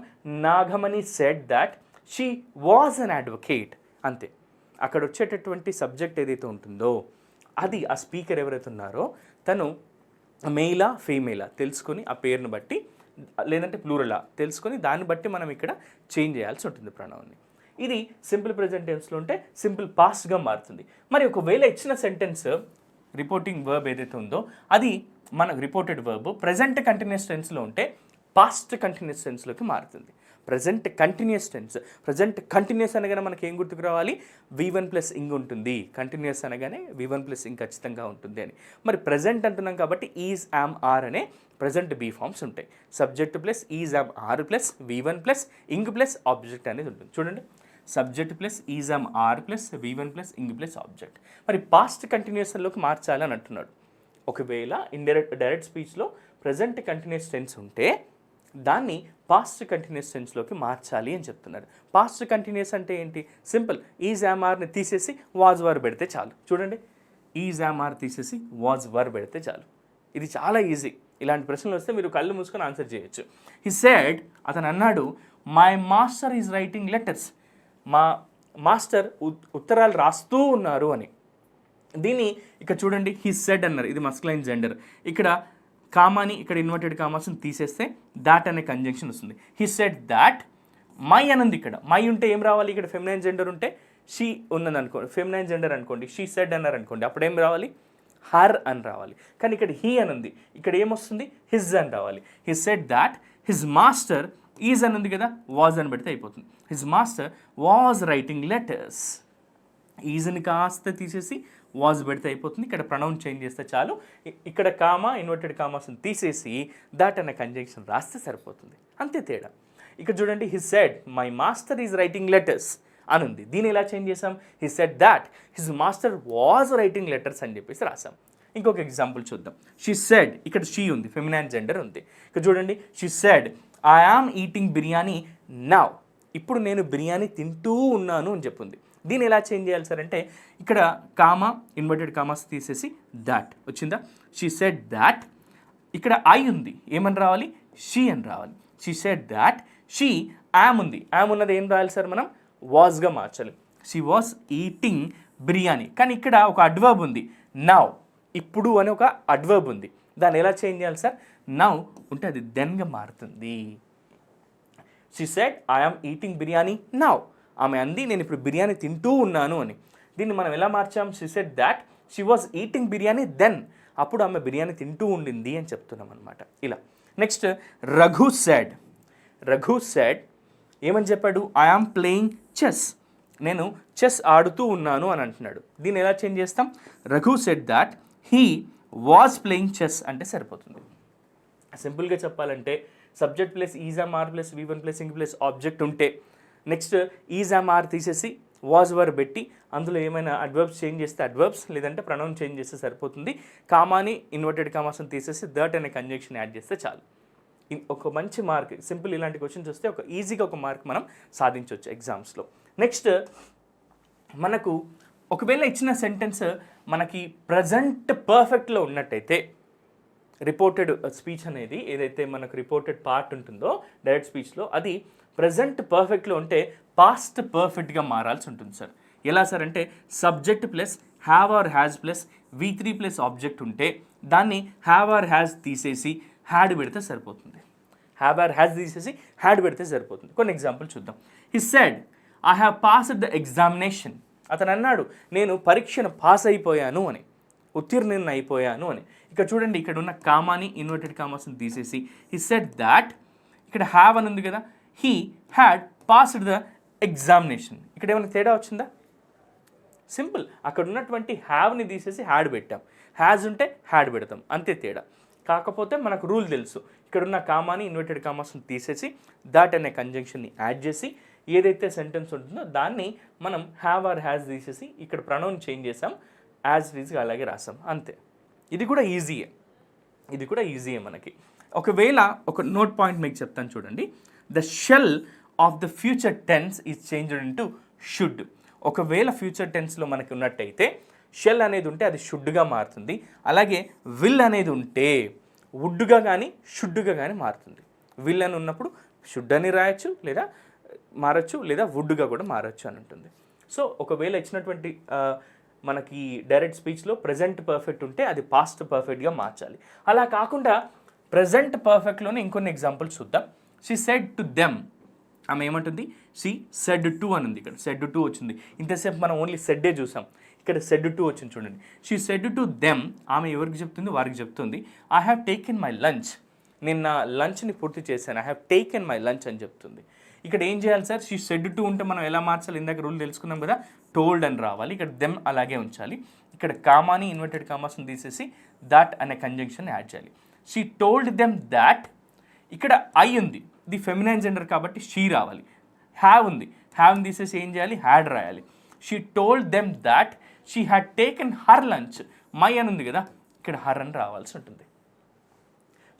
Nagamani said that she was an advocate, అంతే. అక్కడ వచ్చేటటువంటి సబ్జెక్ట్ ఏదైతే ఉంటుందో అది ఆ స్పీకర్ ఎవరైతే ఉన్నారో తను మెయిలా ఫీమేలా తెలుసుకొని ఆ పేరును బట్టి, లేదంటే ప్లూరలా తెలుసుకొని దాన్ని బట్టి మనం ఇక్కడ చేంజ్ చేయాల్సి ఉంటుంది ప్రణాన్ని. ఇది సింపుల్ ప్రెజెంట్ టెన్స్లో ఉంటే సింపుల్ పాస్ట్గా మారుతుంది. మరి ఒకవేళ ఇచ్చిన సెంటెన్స్ రిపోర్టింగ్ వర్బ్ ఏదైతే ఉందో అది మనకు రిపోర్టెడ్ వర్బ్ ప్రెజెంట్ కంటిన్యూస్ టెన్స్లో ఉంటే పాస్ట్ కంటిన్యూస్ టెన్స్లోకి మారుతుంది. Present continuous tense, present continuous అనగానే మనకి ఏం గుర్తుకు రావాలి? V1 ప్లస్ ఇంగ్ ఉంటుంది. కంటిన్యూస్ అనగానే V1 ప్లస్ ఇంగ్ ఖచ్చితంగా ఉంటుంది అని. మరి ప్రజెంట్ అంటున్నాం కాబట్టి ఈజ్, యామ్, ఆర్ అనే ప్రజెంట్ బీ ఫార్మ్స్ ఉంటాయి. Subject plus is, am, are plus V1 plus ing plus object అనేది ఉంటుంది. చూడండి, subject plus is, am, are plus V1 plus ing plus object. మరి పాస్ట్ కంటిన్యూషన్లోకి మార్చాలని అంటున్నాడు. ఒకవేళ డైరెక్ట్ స్పీచ్లో ప్రజెంట్ కంటిన్యూస్ టెన్స్ ఉంటే దాన్ని పాస్ట్ కంటిన్యూస్ టెన్స్లోకి మార్చాలి అని చెప్తున్నారు. పాస్ట్ కంటిన్యూస్ అంటే ఏంటి? సింపుల్, ఈజ్, యామ్, ఆర్ని తీసేసి వాజ్, వర్ పెడితే చాలు. చూడండి, ఈజ్, యామ్, ఆర్ తీసేసి వాజ్, వర్ పెడితే చాలు. ఇది చాలా ఈజీ. ఇలాంటి ప్రశ్నలు వస్తే మీరు కళ్ళు మూసుకొని ఆన్సర్ చేయొచ్చు. హి సెడ్, అతను అన్నాడు, my master is writing letters. మా మాస్టర్ ఉత్తరాలు రాస్తూ ఉన్నారు అని. దీన్ని ఇక్కడ చూడండి, హి సెడ్ అన్నారు, ఇది మస్కులైన్ జెండర్. ఇక్కడ కామాని, ఇక్కడ ఇన్వర్టెడ్ కామాస్ని తీసేస్తే దాట్ అనే కంజంక్షన్ వస్తుంది. హి సెడ్ దాట్, మై అనంది. ఇక్కడ మై ఉంటే ఏం రావాలి? ఇక్కడ ఫెమినైన్ జెండర్ ఉంటే షీ ఉన్నది అనుకోండి, ఫెమినైన్ జెండర్ అనుకోండి, షీ సెడ్ అన్నారు అనుకోండి, అప్పుడు ఏం రావాలి? హర్ అని రావాలి. కానీ ఇక్కడ హీ అనంది, ఇక్కడ ఏమొస్తుంది? హిజ్ అని రావాలి. He said that his master is అని ఉంది కదా, వాజ్ అని పెడితే అయిపోతుంది. His master was writing letters. ఈజ్ని కాస్త తీసేసి వాజ్ పెడితే అయిపోతుంది. ఇక్కడ ప్రొనౌన్ చేంజ్ చేస్తే చాలు. ఇక్కడ కామా, ఇన్వర్టెడ్ కామాస్ని తీసేసి దాట్ అనే కంజంక్షన్ రాస్తే సరిపోతుంది. అంతే తేడా. ఇక్కడ చూడండి, he said my master is writing letters అని ఉంది. దీన్ని ఎలా చేంజ్ చేసాం? హి said that his master was writing letters అని చెప్పేసి రాసాం. ఇంకొక ఎగ్జాంపుల్ చూద్దాం. షీ సెడ్, ఇక్కడ షీ ఉంది, ఫెమినైన్ జెండర్ ఉంది. ఇక్కడ చూడండి, she said I yam eating biryani now. ఇప్పుడు నేను బిర్యానీ తింటూ ఉన్నాను అని చెప్పింది. దీన్ని ఎలా చేంజ్ చేయాలి సార్ అంటే, ఇక్కడ కామా, ఇన్వర్టెడ్ కామాస్ తీసేసి దాట్ వచ్చిందా? She said that. ఇక్కడ ఐ ఉంది, ఏమని రావాలి? షీ అని రావాలి. She said that she, yam ఉంది, యామ్ ఉన్నది ఏం రాయాలి సార్? మనం వాజ్గా మార్చాలి. She was eating biryani. కానీ ఇక్కడ ఒక అడ్వర్బ్ ఉంది, నౌ, ఇప్పుడు అని ఒక అడ్వర్బ్ ఉంది. దాన్ని ఎలా చేంజ్ చేయాలి సార్? నౌ ఉంటే అది దెన్గా మారుతుంది. She said I yam eating biryani now. ఆమె అంది, నేను ఇప్పుడు బిర్యానీ తింటూ ఉన్నాను అని. దీన్ని మనం ఎలా మార్చాం? She said that she was eating biryani then. అప్పుడు ఆమె బిర్యానీ తింటూ ఉండింది అని చెప్తున్నాం అనమాట. ఇలా next, Raghu said. Raghu said ఏమని చెప్పాడు? I am playing chess. నేను చెస్ ఆడుతూ ఉన్నాను అని అంటున్నాడు. దీన్ని ఎలా చేంజ్ చేస్తాం? Raghu said that he was playing chess అంటే సరిపోతుంది. సింపుల్గా చెప్పాలంటే subject plus is, am, are plus V1 plus ing plus object ఉంటే నెక్స్ట్ ఈజ్, యామ్, ఆర్ తీసేసి వాజ్, వర్ పెట్టి అందులో ఏమైనా అడ్వర్బ్స్ చేంజ్ చేస్తే అడ్వర్బ్స్, లేదంటే ప్రొనౌన్ చేంజ్ చేస్తే సరిపోతుంది. కామాని, ఇన్వర్టెడ్ కామాస్ని తీసేసి దట్ అనే కంజంక్షన్ యాడ్ చేస్తే చాలు. ఒక మంచి మార్క్, సింపుల్ ఇలాంటి క్వశ్చన్స్ వస్తే ఒక ఈజీగా ఒక మార్క్ మనం సాధించవచ్చు ఎగ్జామ్స్లో. నెక్స్ట్, మనకు ఒకవేళ ఇచ్చిన సెంటెన్స్ మనకి ప్రజెంట్ పర్ఫెక్ట్లో ఉన్నట్టయితే రిపోర్టెడ్ స్పీచ్ అనేది ఏదైతే మనకు రిపోర్టెడ్ పార్ట్ ఉంటుందో డైరెక్ట్ స్పీచ్లో అది ప్రజెంట్ పర్ఫెక్ట్లో ఉంటే పాస్ట్ పర్ఫెక్ట్గా మారాల్సి ఉంటుంది సార్. ఎలా సార్ అంటే, subject plus have or has plus V3 plus object ఉంటే దాన్ని హ్యావ్ ఆర్ హ్యాజ్ తీసేసి హ్యాడ్ పెడితే సరిపోతుంది. హ్యావ్ ఆర్ హ్యాజ్ తీసేసి హ్యాడ్ పెడితే సరిపోతుంది. కొన్ని ఎగ్జాంపుల్ చూద్దాం. He said I have passed the examination. అతను అన్నాడు, నేను పరీక్షను పాస్ అయిపోయాను అని, ఉత్తీర్ణుని అయిపోయాను అని. ఇక్కడ చూడండి, ఇక్కడ ఉన్న కామాని, ఇన్వర్టెడ్ కామాస్ని తీసేసి హి సెడ్ దాట్, ఇక్కడ హ్యావ్ అని ఉంది కదా, he had passed the examination. ఇక్కడ ఏమైనా తేడా వచ్చిందా? సింపుల్, అక్కడ ఉన్నటువంటి హ్యావ్ని తీసేసి హ్యాడ్ పెట్టాం. హ్యాజ్ ఉంటే హ్యాడ్ పెడతాం, అంతే తేడా. కాకపోతే మనకు రూల్ తెలుసు, ఇక్కడున్న కామాని, ఇన్వర్టెడ్ కామాస్ని తీసేసి దాట్ అనే కంజంక్షన్ని యాడ్ చేసి ఏదైతే సెంటెన్స్ ఉంటుందో దాన్ని మనం హ్యావ్ ఆర్ హ్యాజ్ తీసేసి ఇక్కడ ప్రొనౌన్ చేంజ్ చేసాం, యాజ్ రీజ్గా అలాగే రాసాం, అంతే. ఇది కూడా ఈజీయే మనకి. ఒకవేళ ఒక నోట్ పాయింట్ మీకు చెప్తాను చూడండి. The shall of the future tense is changed into should. ఒకవేళ ఫ్యూచర్ టెన్స్లో మనకి ఉన్నట్టయితే షెల్ అనేది ఉంటే అది షుడ్గా మారుతుంది. అలాగే విల్ అనేది ఉంటే వుడ్గా కానీ షుడ్గా కానీ మారుతుంది. విల్ అని ఉన్నప్పుడు షుడ్ అని రాయొచ్చు, లేదా మారచ్చు, లేదా వుడ్గా కూడా మారచ్చు అని ఉంటుంది. సో ఒకవేళ ఇచ్చినటువంటి మనకి డైరెక్ట్ స్పీచ్లో ప్రజెంట్ పర్ఫెక్ట్ ఉంటే అది పాస్ట్ పర్ఫెక్ట్గా మార్చాలి. అలా కాకుండా ప్రజెంట్ పర్ఫెక్ట్లోనే ఇంకొన్ని ఎగ్జాంపుల్స్ చూద్దాం. షీ సెడ్ టు దెమ్, ఆమె ఏమంటుంది, షీ సెడ్ టు అని ఉంది, ఇక్కడ సెడ్ టు వచ్చింది. ఇంతసేపు మనం ఓన్లీ సెడ్డే చూసాం, ఇక్కడ సెడ్ టు వచ్చింది చూడండి. షీ సెడ్ టు దెమ్, ఆమె ఎవరికి చెప్తుంది, వారికి చెప్తుంది. I have taken my lunch, నేను నా లంచ్ని పూర్తి చేశాను. I have taken my lunch అని చెప్తుంది. ఇక్కడ ఏం చేయాలి సార్, షీ సెడ్ టు ఉంటే మనం ఎలా మార్చాలి, ఇందాక రూల్ తెలుసుకున్నాం కదా, టోల్డ్ అని రావాలి. ఇక్కడ దెమ్ అలాగే ఉంచాలి. ఇక్కడ కామాని ఇన్వర్టెడ్ కామాస్ని తీసేసి దాట్ అనే కంజంక్షన్ యాడ్ చేయాలి. షీ టోల్డ్ దెమ్ దాట్, ఇక్కడ ఐ ఉంది, ఇది ఫెమినైన్ జెండర్ కాబట్టి షీ రావాలి. హ్యావ్ ఉంది, హ్యావ్ని తీసేసి ఏం చేయాలి, హ్యాడ్ రాయాలి. She told them that she had taken her lunch, my అని ఉంది కదా, ఇక్కడ హర్ అని రావాల్సి ఉంటుంది.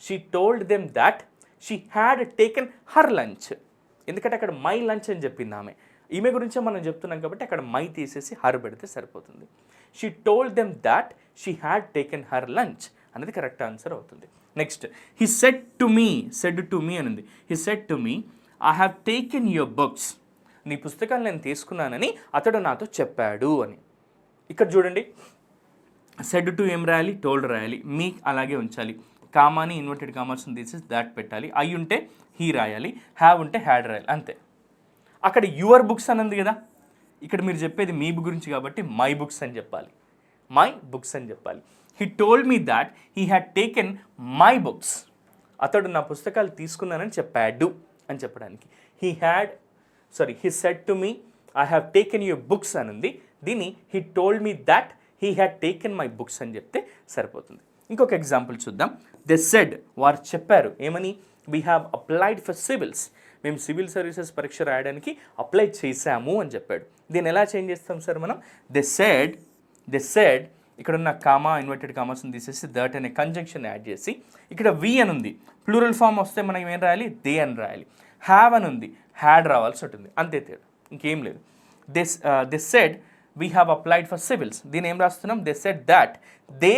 She told them that she had taken her lunch, ఎందుకంటే అక్కడ మై లంచ్ అని చెప్పింది ఆమె, ఈమె గురించే మనం చెప్తున్నాం కాబట్టి అక్కడ మై తీసేసి హర్ పెడితే సరిపోతుంది. She told them that she had taken her lunch అనేది కరెక్ట్ ఆన్సర్ అవుతుంది. Next, he said to me, said to me అని ఉంది. He said to me I have taken your books, నీ పుస్తకాలు నేను తీసుకున్నానని అతడు నాతో చెప్పాడు అని. ఇక్కడ చూడండి, సెడ్ టు ఏం రాయాలి, టోల్డ్ రాయాలి. మీ అలాగే ఉంచాలి. కామాని ఇన్వర్టెడ్ కామర్స్ని తీసేసి దాట్ పెట్టాలి. ఐ ఉంటే హీ రాయాలి, హ్యావ్ ఉంటే హ్యాడ్ రాయాలి, అంతే. అక్కడ యువర్ బుక్స్ అని ఉంది కదా, ఇక్కడ మీరు చెప్పేది మీ గురించి కాబట్టి మై బుక్స్ అని చెప్పాలి, మై బుక్స్ అని చెప్పాలి. He told me that he had taken my books, అతడు నా పుస్తకాలు తీసుకున్నానని చెప్పాడు అని చెప్పడానికి. He said to me I have taken your books అని ఉంది, దీన్ని he told me that he had taken my books అని చెప్తే సరిపోతుంది. ఇంకొక ఎగ్జాంపుల్ చూద్దాం. దే సెడ్, వారు చెప్పారు ఏమని, we have applied for civils, మేము సివిల్ సర్వీసెస్ పరీక్ష రాయడానికి అప్లై చేశాము అని చెప్పాడు. దీన్ని ఎలా చేంజ్ చేస్తాం సార్ మనం, దే సెడ్ ఇక్కడ ఉన్న కామా ఇన్వర్టెడ్ కామర్స్ని తీసేసి దట్ అనే కంజంక్షన్ యాడ్ చేసి, ఇక్కడ వి అని ఉంది, ప్లూరల్ ఫామ్ వస్తే మనం ఏం రాయాలి, దే అని రాయాలి. హ్యావ్ అని ఉంది, హ్యాడ్ రావాల్సి ఉంటుంది, అంతే తేడా, ఇంకేం లేదు. They said we have applied for civils, దీని ఏం రాస్తున్నాం, they said that they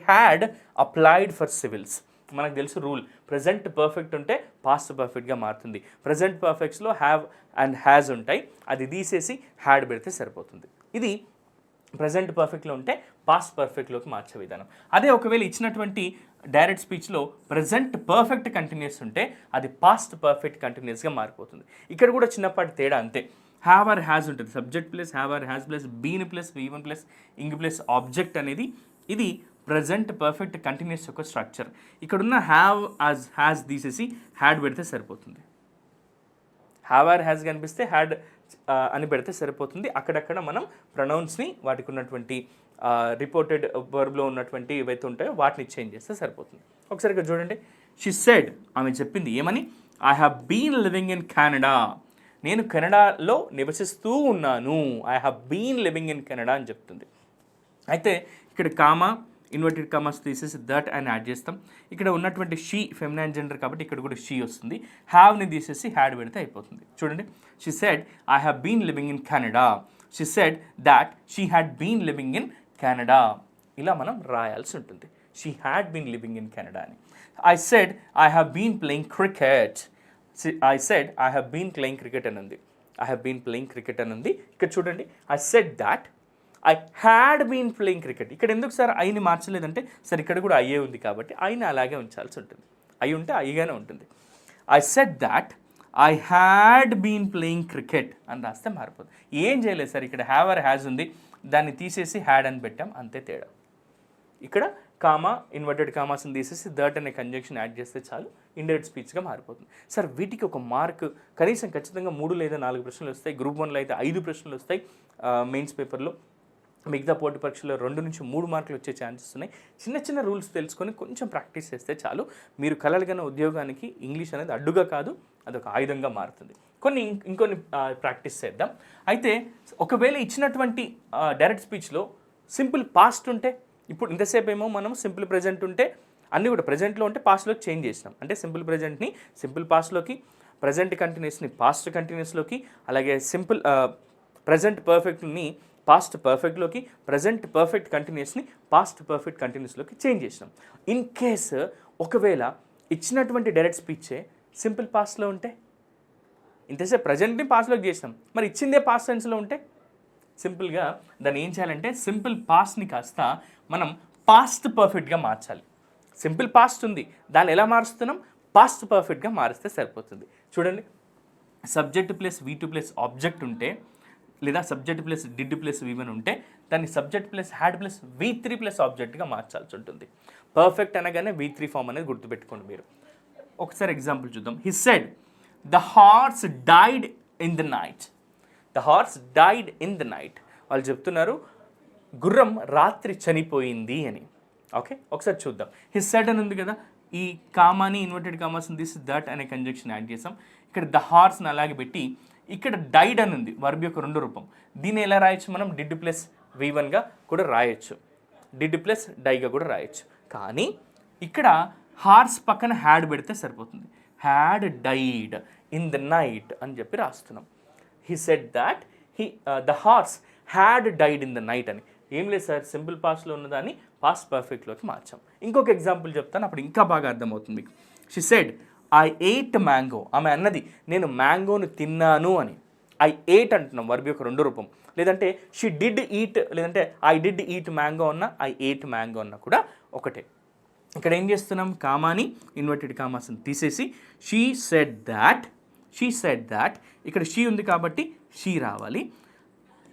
had applied for civils. మనకు తెలుసు రూల్, ప్రజెంట్ పర్ఫెక్ట్ ఉంటే పాస్ట్ పర్ఫెక్ట్గా మారుతుంది. ప్రజెంట్ పర్ఫెక్ట్స్లో హ్యావ్ అండ్ హ్యాజ్ ఉంటాయి, అది తీసేసి హ్యాడ్ పెడితే సరిపోతుంది. ఇది ప్రజెంట్ పర్ఫెక్ట్లో ఉంటే పాస్ట్ పర్ఫెక్ట్లోకి మార్చే విధానం. అదే ఒకవేళ ఇచ్చినటువంటి డైరెక్ట్ స్పీచ్లో ప్రజెంట్ పర్ఫెక్ట్ కంటిన్యూస్ ఉంటే అది పాస్ట్ పర్ఫెక్ట్ కంటిన్యూస్గా మారిపోతుంది. ఇక్కడ కూడా చిన్నపాటి తేడా అంతే, హ్యావ్ ఆర్ హ్యాజ్ ఉంటుంది, subject plus have or has plus been plus V1 plus ing plus object అనేది ఇది ప్రజెంట్ పర్ఫెక్ట్ కంటిన్యూస్ యొక్క స్ట్రక్చర్. ఇక్కడున్న హ్యావ్ యాజ్ హ్యాజ్ తీసేసి హ్యాడ్ పెడితే సరిపోతుంది. హ్యావ్ ఆర్ హ్యాజ్ కనిపిస్తే హ్యాడ్ అని పెడితే సరిపోతుంది. అక్కడక్కడ మనం ప్రొనౌన్స్ని వాటికి ఉన్నటువంటి రిపోర్టెడ్ వర్బ్లో ఉన్నటువంటి ఏవైతే ఉంటాయో వాటిని చేంజ్ చేస్తే సరిపోతుంది. ఒకసారి ఇక్కడ చూడండి, షీ సెడ్, ఆమె చెప్పింది ఏమని, I have been living in Canada, నేను కెనడాలో నివసిస్తూ ఉన్నాను. I have been living in Canada అని చెప్తుంది. అయితే ఇక్కడ కామా ఇన్వర్టెడ్ కామాస్ తీసేసి దట్ అని యాడ్ చేస్తాం. ఇక్కడ ఉన్నటువంటి షీ ఫెమినైన్ జెండర్ కాబట్టి ఇక్కడ కూడా షీ వస్తుంది. హ్యావ్ని తీసేసి హ్యాడ్ పెడితే అయిపోతుంది. చూడండి, she said I have been living in Canada, she said that she had been living in Canada, ఇలా మనం రాయాల్సి ఉంటుంది. She had been living in Canada అని. I said I have been playing cricket, I said I have been playing cricket అని ఉంది, I have been playing cricket అని ఉంది. ఇక్కడ చూడండి, I said that I had been playing cricket. ఇక్కడ ఎందుకు sir ఐని మార్చలేదంటే, sir ఇక్కడ కూడా ఐఏ ఉంది కాబట్టి ఐని అలాగే ఉంచాల్సి ఉంటుంది. ఐ ఉంటే ఐగానే ఉంటుంది. I said that I had been playing cricket అని రాస్తే మారిపోతుంది. ఏం చేయలేదు సార్, ఇక్కడ హ్యావ్ ఆర్ హ్యాజ్ ఉంది, దాన్ని తీసేసి హ్యాడ్ అని పెట్టాం, అంతే తేడా. ఇక్కడ కామా ఇన్వర్టెడ్ కామాస్ని తీసేసి దట్ అనే కంజంక్షన్ యాడ్ చేస్తే చాలు, ఇండైరెక్ట్ స్పీచ్గా మారిపోతుంది. సార్ వీటికి ఒక మార్క్ కనీసం ఖచ్చితంగా 3 లేదా 4 ప్రశ్నలు వస్తాయి. గ్రూప్ 1లో అయితే 5 ప్రశ్నలు వస్తాయి మెయిన్స్ పేపర్లో. మిగతా పోటీ పరీక్షలో 2 నుంచి 3 మార్కులు వచ్చే ఛాన్సెస్ ఉన్నాయి. చిన్న చిన్న రూల్స్ తెలుసుకొని కొంచెం ప్రాక్టీస్ చేస్తే చాలు, మీరు కలలుగన్న ఉద్యోగానికి ఇంగ్లీష్ అనేది అడ్డుగా కాదు, అదొక ఆయుధంగా మారుతుంది. ఇంకొన్ని ప్రాక్టీస్ చేద్దాం. అయితే ఒకవేళ ఇచ్చినటువంటి డైరెక్ట్ స్పీచ్లో సింపుల్ పాస్ట్ ఉంటే, ఇప్పుడు ఇంతసేపు ఏమో మనం సింపుల్ ప్రెజెంట్ ఉంటే అన్నీ కూడా ప్రెజెంట్లో ఉంటే పాస్ట్లోకి చేంజ్ చేసినాం. అంటే సింపుల్ ప్రెజెంట్ని సింపుల్ పాస్ట్లోకి, ప్రజెంట్ కంటిన్యూస్ని పాస్ట్ కంటిన్యూస్లోకి, అలాగే సింపుల్ ప్రజెంట్ పర్ఫెక్ట్ని పాస్ట్ పర్ఫెక్ట్లోకి, ప్రజెంట్ పర్ఫెక్ట్ కంటిన్యూస్ని పాస్ట్ పర్ఫెక్ట్ కంటిన్యూస్లోకి చేంజ్ చేసినాం. ఇన్ కేస్ ఒకవేళ ఇచ్చినటువంటి డైరెక్ట్ స్పీచే సింపుల్ పాస్ట్లో ఉంటే, ఇంతసేపు ప్రజెంట్ని పాస్ట్లోకి చేసినాం, మరి ఇచ్చిందే పాస్ట్ టెన్స్లో ఉంటే సింపుల్గా దాన్ని ఏం చేయాలంటే సింపుల్ పాస్ట్ని కాస్త మనం పాస్ట్ పర్ఫెక్ట్గా మార్చాలి. సింపుల్ పాస్ట్ ఉంది, దాన్ని ఎలా మారుస్తున్నాం? పాస్ట్ పర్ఫెక్ట్గా మారిస్తే సరిపోతుంది. చూడండి, subject plus V2 plus object ఉంటే, లేదా subject plus did plus V1 ఉంటే దాన్ని subject plus had plus V3 plus ఆబ్జెక్ట్గా మార్చాల్సి ఉంటుంది. పర్ఫెక్ట్ అనగానే V3 ఫామ్ అనేది గుర్తుపెట్టుకోండి మీరు. ఒకసారి ఎగ్జాంపుల్ చూద్దాం. He said the horse died in the night. The horse died in the night. వాళ్ళు చెప్తున్నారు గుర్రం రాత్రి చనిపోయింది అని. ఓకే, ఒకసారి చూద్దాం. హి సెడ్ అని ఉంది కదా, ఈ కామాని ఇన్వర్టెడ్ కామాస్ దిస్ దట్ అనే కంజంక్షన్ యాడ్ చేసాం. ఇక్కడ ద హార్స్ని అలాగే పెట్టి ఇక్కడ డైడ్ అని ఉంది వర్బ్ యొక్క రెండో రూపం. దీన్ని ఎలా రాయొచ్చు మనం? డిడ్ ప్లస్ V1గా కూడా రాయొచ్చు, డిడ్ ప్లస్ డైగా కూడా రాయొచ్చు. కానీ ఇక్కడ హార్స్ పక్కన హ్యాడ్ పెడితే సరిపోతుంది. Had died in the night అని చెప్పి రాస్తున్నాం. He said that the horse had died in the night అని. ఏం లేదు సార్, సింపుల్ పాస్ట్లో ఉన్నదాన్ని పాస్ట్ పర్ఫెక్ట్లోకి మార్చాం. ఇంకొక ఎగ్జాంపుల్ చెప్తాను, అప్పుడు ఇంకా బాగా అర్థమవుతుంది మీకు. She said I eight mango. ఆమె అన్నది నేను మ్యాంగోను తిన్నాను అని. ఐ ఎయిట్ అంటున్నాం వర్బ్ యొక్క రెండో రూపం. లేదంటే షీ డిడ్ ఈట్, లేదంటే ఐ డిడ్ ఈట్ మ్యాంగో అన్న, ఐ ఎయిట్ మ్యాంగో అన్న కూడా ఒకటే. ఇక్కడ ఏం చేస్తున్నాం? కామాని ఇన్వర్టెడ్ కామాస్ని తీసేసి షీ సెడ్ దాట్ ఇక్కడ షీ ఉంది కాబట్టి షీ రావాలి.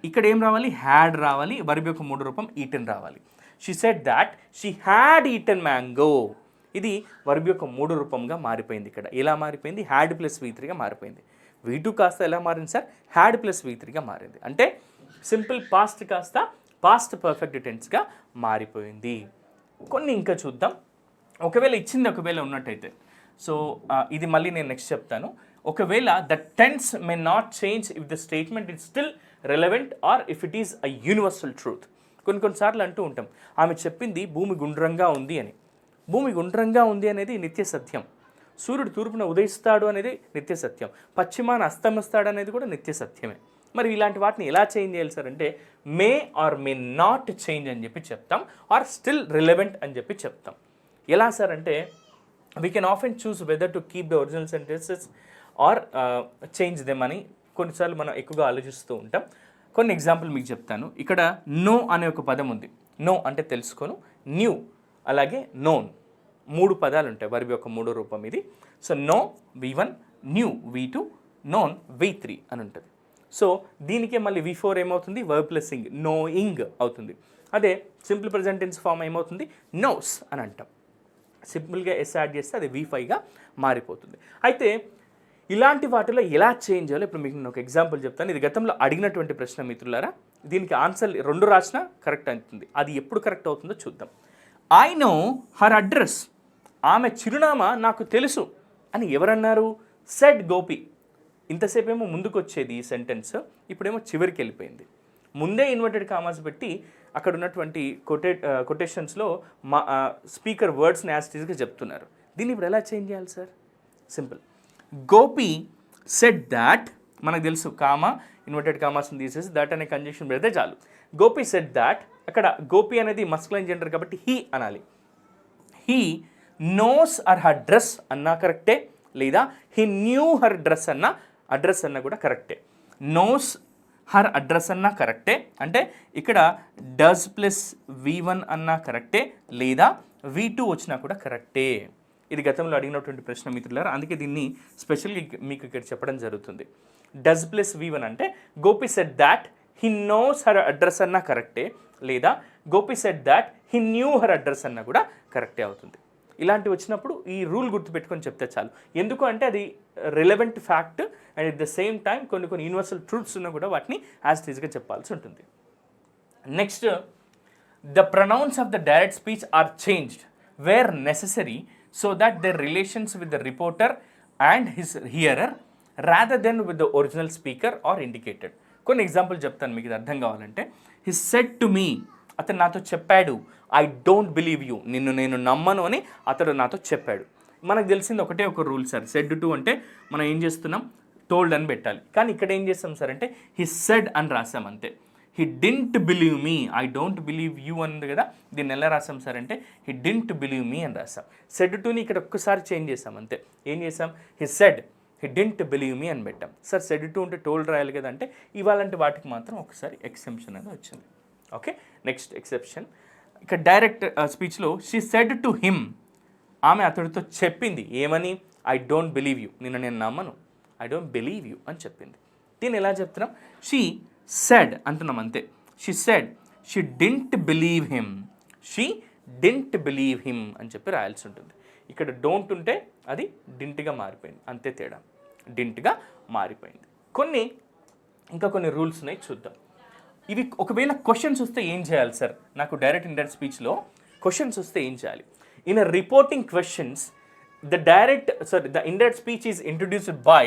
ఇక్కడ ఏం రావాలి? హ్యాడ్ రావాలి. వర్బ్ యొక్క మూడు రూపం ఈటెన్ రావాలి. She said that she had eaten mango. ఇది వర్బ్ యొక్క మూడు రూపంగా మారిపోయింది. ఇక్కడ ఎలా మారిపోయింది? హ్యాడ్ ప్లస్ V3గా మారిపోయింది. V2 కాస్త ఎలా మారింది సార్? హ్యాడ్ ప్లస్ V3గా మారింది. అంటే సింపుల్ పాస్ట్ కాస్త పాస్ట్ పర్ఫెక్ట్ టెన్స్గా మారిపోయింది. కొన్ని ఇంకా చూద్దాం. ఒకవేళ ఉన్నట్టయితే, సో ఇది మళ్ళీ నేను నెక్స్ట్ చెప్తాను. ఒకవేళ the tense may not change if the statement is still relevant or if it is a universal truth. కొన్నిసార్లు అంటూ ఉంటాం, ఆమె చెప్పింది భూమి గుండ్రంగా ఉంది అని. భూమి గుండ్రంగా ఉంది అనేది నిత్య సత్యం. సూర్యుడు తూర్పున ఉదయిస్తాడు అనేది నిత్య సత్యం. పశ్చిమాన అస్తమిస్తాడు అనేది కూడా నిత్య సత్యమే. మరి ఇలాంటి వాటిని ఎలా చేంజ్ చేయాలి సార్ అంటే మే ఆర్ మే నాట్ చేంజ్ అని చెప్పి చెప్తాం, ఆర్ స్టిల్ రిలవెంట్ అని చెప్పి చెప్తాం. ఎలా సార్ అంటే we can often choose whether to keep the original sentences or change them అని కొన్నిసార్లు మనం ఎక్కువగా ఆలోచిస్తూ ఉంటాం. కొన్ని ఎగ్జాంపుల్ మీకు చెప్తాను. ఇక్కడ నో అనే ఒక పదం ఉంది. నో అంటే తెలుసుకోను, న్యూ అలాగే నోన్, మూడు పదాలు ఉంటాయి వర్బ్ యొక్క మూడో రూపం ఇది. So no V1, new V2, known V3 అని ఉంటుంది. సో దీనికే మళ్ళీ V4 ఏమవుతుంది? వర్బ్ ప్లస్ ఇంగ్, నోయింగ్ అవుతుంది. అదే సింపుల్ ప్రెజెంట్ టెన్స్ ఫామ్ ఏమవుతుంది? నోస్ అని అంటాం. సింపుల్గా ఎస్ యాడ్ చేస్తే అది V5గా మారిపోతుంది. అయితే ఇలాంటి వాటిలో ఎలా చేంజ్ చేయాలో ఇప్పుడు మీకు నేను ఒక ఎగ్జాంపుల్ చెప్తాను. ఇది గతంలో అడిగినటువంటి ప్రశ్న మిత్రులారా. దీనికి ఆన్సర్ రెండు రాసినా కరెక్ట్ అవుతుంది. అది ఎప్పుడు కరెక్ట్ అవుతుందో చూద్దాం. I know her address. ఆమె చిరునామా నాకు తెలుసు అని ఎవరన్నారు? సెడ్ గోపి. ఇంతసేపు ఏమో ముందుకు వచ్చేది ఈ సెంటెన్స్, ఇప్పుడేమో చివరికి వెళ్ళిపోయింది. ముందే ఇన్వర్టెడ్ కామాస్ పెట్టి అక్కడ ఉన్నటువంటి కొటేషన్స్లో మా స్పీకర్ వర్డ్స్ని యాస్టీస్గా చెప్తున్నారు. దీన్ని ఇప్పుడు ఎలా చేంజ్ చేయాలి sir? Simple. Gopi said that, మనకు తెలుసు కామా ఇన్వర్టెడ్ కామాస్ని తీసేసి దట్ అనే కంజంక్షన్ పెడితే చాలు. గోపి సెడ్ దాట్, అక్కడ గోపి అనేది మస్కులైన్ జెండర్ కాబట్టి హీ అనాలి. He knows or her dress అన్నా కరెక్టే, లేదా హీ న్యూ హర్ డ్రెస్ అన్నా అడ్రస్ అన్నా కూడా కరెక్టే. నోస్ హర్ అడ్రస్ అన్నా కరెక్టే, అంటే ఇక్కడ డస్ ప్లస్ V1 అన్నా కరెక్టే, లేదా V2 వచ్చినా కూడా కరెక్టే. ఇది గతంలో అడిగినటువంటి ప్రశ్న మిత్రులారా, అందుకే దీన్ని స్పెషల్గా మీకు ఇక్కడ చెప్పడం జరుగుతుంది. డస్ ప్లస్ V1 అంటే Gopi said that he knows her address అన్నా కరెక్టే, లేదా Gopi said that he knew her address అన్నా కూడా కరెక్టే అవుతుంది. ఇలాంటివి వచ్చినప్పుడు ఈ రూల్ గుర్తుపెట్టుకొని చెప్తే చాలు. ఎందుకు అంటే అది relevant fact and at the same time కొన్ని యూనివర్సల్ ట్రూత్స్ ఉన్నా కూడా వాటిని యాజ్ టీజ్గా చెప్పాల్సి ఉంటుంది. Next, the pronouns of the direct speech are changed where necessary so that their relations with the reporter and his hearer rather than with the original speaker are indicated. కొన్ని example చెప్తాను మీకు ఇది అర్థం కావాలంటే. he said to me, అతను నాతో చెప్పాడు. I don't believe you, నిన్ను నేను నమ్మను అని అతడు నాతో చెప్పాడు. మనకు తెలిసింది ఒకటే ఒక రూల్ సార్, సెడ్ టు అంటే మనం ఏం చేస్తున్నాం? టోల్డ్ అని పెట్టాలి. కానీ ఇక్కడ ఏం చేస్తాం సార్ అంటే he said అని రాసాం అంతే. He didn't believe me, I don't believe you అంది కదా, దీన్ని ఎలా రాసాం సార్ అంటే హీ డింట్ బిలీవ్ మీ అని రాసాం. సెడ్ టుని ఇక్కడ ఒక్కసారి చేంజ్ చేసాం అంతే. ఏం చేసాం? He said he didn't believe me అని పెట్టాం. సార్ సెడ్ టు ఉంటే టోల్డ్ రాయాలి కదా అంటే ఇవాళంటి వాటికి మాత్రం ఒకసారి ఎక్సెప్షన్ అనేది వచ్చింది. Okay, next exception. ఇక డైరెక్ట్ స్పీచ్లో షీ సెడ్ టు హిమ్, ఆమె అతడితో చెప్పింది ఏమని, ఐ డోంట్ బిలీవ్ యూ, నేను నమ్మను, ఐ డోంట్ బిలీవ్ యూ అని చెప్పింది. దీన్ని ఎలా చెప్తున్నాం, షీ సెడ్ అంటున్నాం అంతే. She said she didn't believe him, she didn't believe him అని చెప్పి రాయాల్సి ఉంటుంది. ఇక్కడ డోంట్ ఉంటే అది డింట్గా మారిపోయింది, అంతే తేడా, డింట్గా మారిపోయింది. ఇంకా కొన్ని రూల్స్ ఉన్నాయి, చూద్దాం. ఇవి ఒకవేళ క్వశ్చన్స్ వస్తే ఏం చేయాలి సార్, నాకు డైరెక్ట్ ఇండైరెక్ట్ స్పీచ్లో క్వశ్చన్స్ వస్తే ఏం చేయాలి? In a reporting questions the indirect speech is introduced by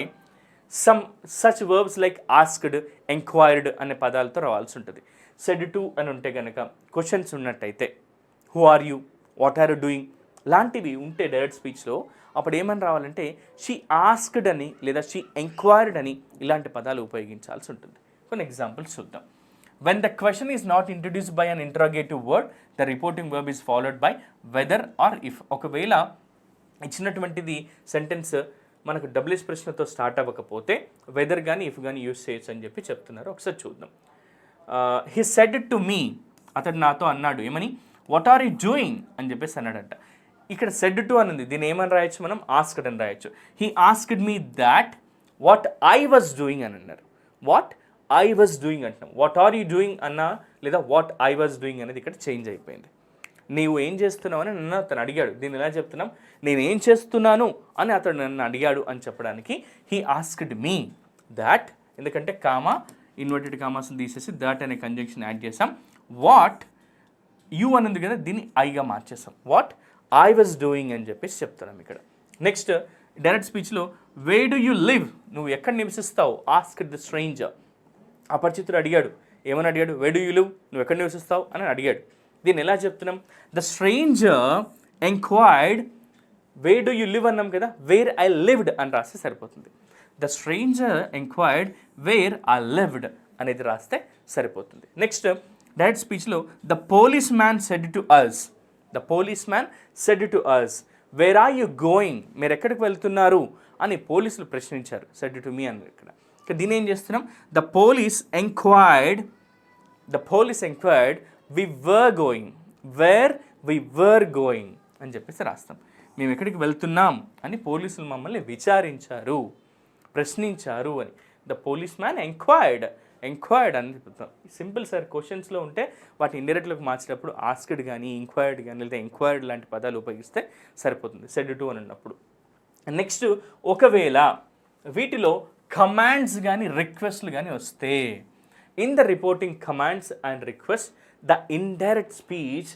some such verbs like asked, enquired అనే పదాలతో రావాల్సి ఉంటుంది. సెడ్ టు అని ఉంటే కనుక క్వశ్చన్స్ ఉన్నట్టయితే who are you, what are you doing లాంటివి ఉంటే డైరెక్ట్ స్పీచ్లో అప్పుడు ఏమని రావాలంటే షీ ఆస్క్డ్ అని లేదా షీ ఎంక్వైర్డ్ అని ఇలాంటి పదాలు ఉపయోగించాల్సి ఉంటుంది. కొన్ని ఎగ్జాంపుల్స్ చూద్దాం. When the question is not introduced by an interrogative word the reporting verb is followed by whether or if. ఒకవేళ ఇచ్చినటువంటిది సెంటెన్స్ మనకు డబ్ల్యూఎస్ ప్రశ్నతో స్టార్ట్ అవ్వకపోతే వెదర్ కానీ ఇఫ్ కానీ యూస్ చేయొచ్చు అని చెప్పి చెప్తున్నారు. ఒకసారి చూద్దాం. హీ సెడ్ టు మీ, అతడు నాతో అన్నాడు ఏమని, వాట్ ఆర్ యూ డూయింగ్ అని చెప్పేసి అన్నాడంట. ఇక్కడ సెడ్ టు అని ఉంది, దీన్ని ఏమని రాయొచ్చు మనం, ఆస్క్డ్ అని రాయొచ్చు. He asked me that what I was doing అని అన్నారు. వాట్ ఐ వాజ్ డూయింగ్ అంటున్నాం, వాట్ ఆర్ యూ డూయింగ్ అన్నా లేదా వాట్ ఐ వాజ్ డూయింగ్ అనేది ఇక్కడ చేంజ్ అయిపోయింది. నీవు ఏం చేస్తున్నావు అని నన్ను అతను అడిగాడు. దీన్ని ఎలా చెప్తున్నాం, నేను ఏం చేస్తున్నాను అని అతడు నన్ను అడిగాడు అని చెప్పడానికి హీ ఆస్క్డ్ మీ దాట్, ఎందుకంటే కామా ఇన్వర్టెడ్ కామాస్ తీసేసి దాట్ అనే కంజంక్షన్ యాడ్ చేసాం. వాట్ యూ అని ఉంది కదా, దీన్ని ఐగా మార్చేసాం. వాట్ ఐ వాజ్ డూయింగ్ అని చెప్పేసి చెప్తున్నాం ఇక్కడ. నెక్స్ట్ డైరెక్ట్ స్పీచ్లో వే డు యూ లివ్, నువ్వు ఎక్కడ నివసిస్తావు, ఆస్క్డ్ ద స్ట్రేంజర్. అపరిచితుడు అడిగాడు, ఏమని అడిగాడు, వే డు యూ లివ్, నువ్వు ఎక్కడ నివసిస్తావు అని అడిగాడు. దీన్ని ఎలా చెప్తున్నాం, the stranger enquired where do you live అన్నాం కదా, వేర్ ఐ లివ్డ్ అని రాస్తే సరిపోతుంది. The stranger enquired where I lived అనేది రాస్తే సరిపోతుంది. నెక్స్ట్ డైరెక్ట్ స్పీచ్లో the police man said to us, the police man said to us where are you going, మీరు ఎక్కడికి వెళ్తున్నారు అని పోలీసులు ప్రశ్నించారు. సెడ్ టు మీ అని ఇక్కడ దీన్ని ఏం చేస్తున్నాం, the police enquired we were going, where we were going అని చెప్పేసి రాస్తాం. మేము ఎక్కడికి వెళ్తున్నాం అని పోలీసులు మమ్మల్ని విచారించారు, ప్రశ్నించారు అని. ద పోలీస్ మ్యాన్ ఎంక్వైర్డ్ అని చెప్తాం. సింపుల్ సార్, క్వశ్చన్స్లో ఉంటే వాటి ఇండైరెక్ట్లోకి మార్చేటప్పుడు ఆస్క్డ్ కానీ ఎంక్వైర్డ్ కానీ లేదా ఎంక్వైర్డ్ లాంటి పదాలు ఉపయోగిస్తే సరిపోతుంది సెడ్ టు అని అన్నప్పుడు. నెక్స్ట్ ఒకవేళ వీటిలో కమాండ్స్ కానీ రిక్వెస్ట్లు కానీ వస్తే, in the reporting commands and request the indirect speech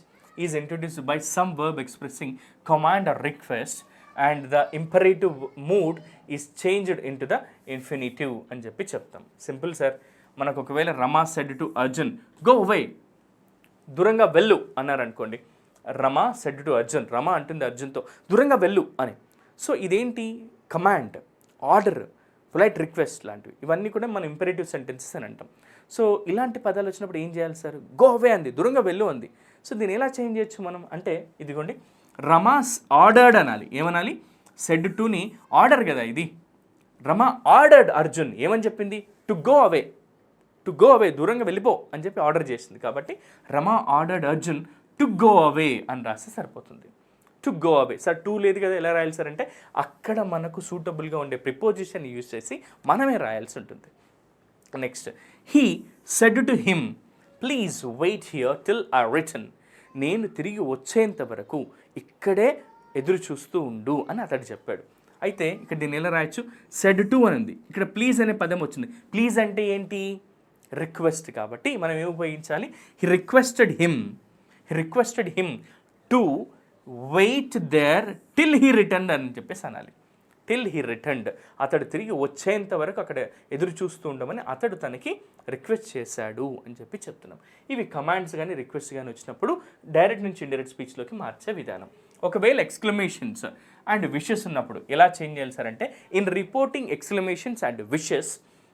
is introduced by some verb expressing command or request and the imperative mood is changed into the infinitive అని చెప్పి చెప్తాం. సింపుల్ సార్, మనకు ఒకవేళ Rama said to Arjun go away, దూరంగా వెళ్ళు అన్నారు అనుకోండి. Rama said to Arjun, Rama అంటుంది అర్జున్తో దూరంగా వెళ్ళు అని. సో ఇదేంటి, కమాండ్, ఆర్డర్, పొలైట్ రిక్వెస్ట్ లాంటివి. ఇవన్నీ కూడా మనం ఇంపరేటివ్ సెంటెన్సెస్ అని అంటాం. సో ఇలాంటి పదాలు వచ్చినప్పుడు ఏం చేయాలి సార్, గో అవే అంది, దూరంగా వెళ్ళు అంది. సో దీన్ని ఎలా చేంజ్ చేయొచ్చు మనం అంటే, ఇదిగోండి రమాస్ ఆర్డర్డ్ అనాలి. ఏమనాలి, సెడ్ టుని ఆర్డర్ కదా ఇది, రమా ఆర్డర్డ్ అర్జున్ ఏమని చెప్పింది, టు గో అవే, దూరంగా వెళ్ళిపో అని చెప్పి ఆర్డర్ చేసింది. కాబట్టి Rama ordered Arjun to go away అని రాస్తే సరిపోతుంది. To go away sir, to లేదు కదా, ఎలా రాయాలి సార్ అంటే అక్కడ మనకు సూటబుల్గా ఉండే ప్రిపోజిషన్ యూజ్ చేసి మనమే రాయాల్సి ఉంటుంది. Next he said to him please wait here till I return, నేను తిరిగి వచ్చేంత వరకు ఇక్కడే ఎదురు చూస్తూ ఉండు అని అతడు చెప్పాడు. అయితే ఇక్కడ దీన్ని ఎలా రాయొచ్చు, సెడ్ టు అని ఉంది, ఇక్కడ ప్లీజ్ అనే పదం వచ్చింది. ప్లీజ్ అంటే ఏంటి, రిక్వెస్ట్. కాబట్టి మనం ఏమి ఉపయోగించాలి, he requested him to wait there till he return అని చెప్పేసి అనాలి. టిల్ హీ రిటర్న్డ్, అతడు తిరిగి వచ్చేంత వరకు అక్కడ ఎదురు చూస్తూ ఉండమని అతడు తనకి రిక్వెస్ట్ చేశాడు అని చెప్పి చెప్తున్నాం. ఇవి కమాండ్స్ కానీ రిక్వెస్ట్ కానీ వచ్చినప్పుడు డైరెక్ట్ నుంచి ఇండైరెక్ట్ స్పీచ్లోకి మార్చే విధానం. ఒకవేళ ఎక్స్క్లమేషన్స్ అండ్ విషెస్ ఉన్నప్పుడు ఎలా చేంజ్ చేయాలి సార్ అంటే, in reporting exclamations and wishes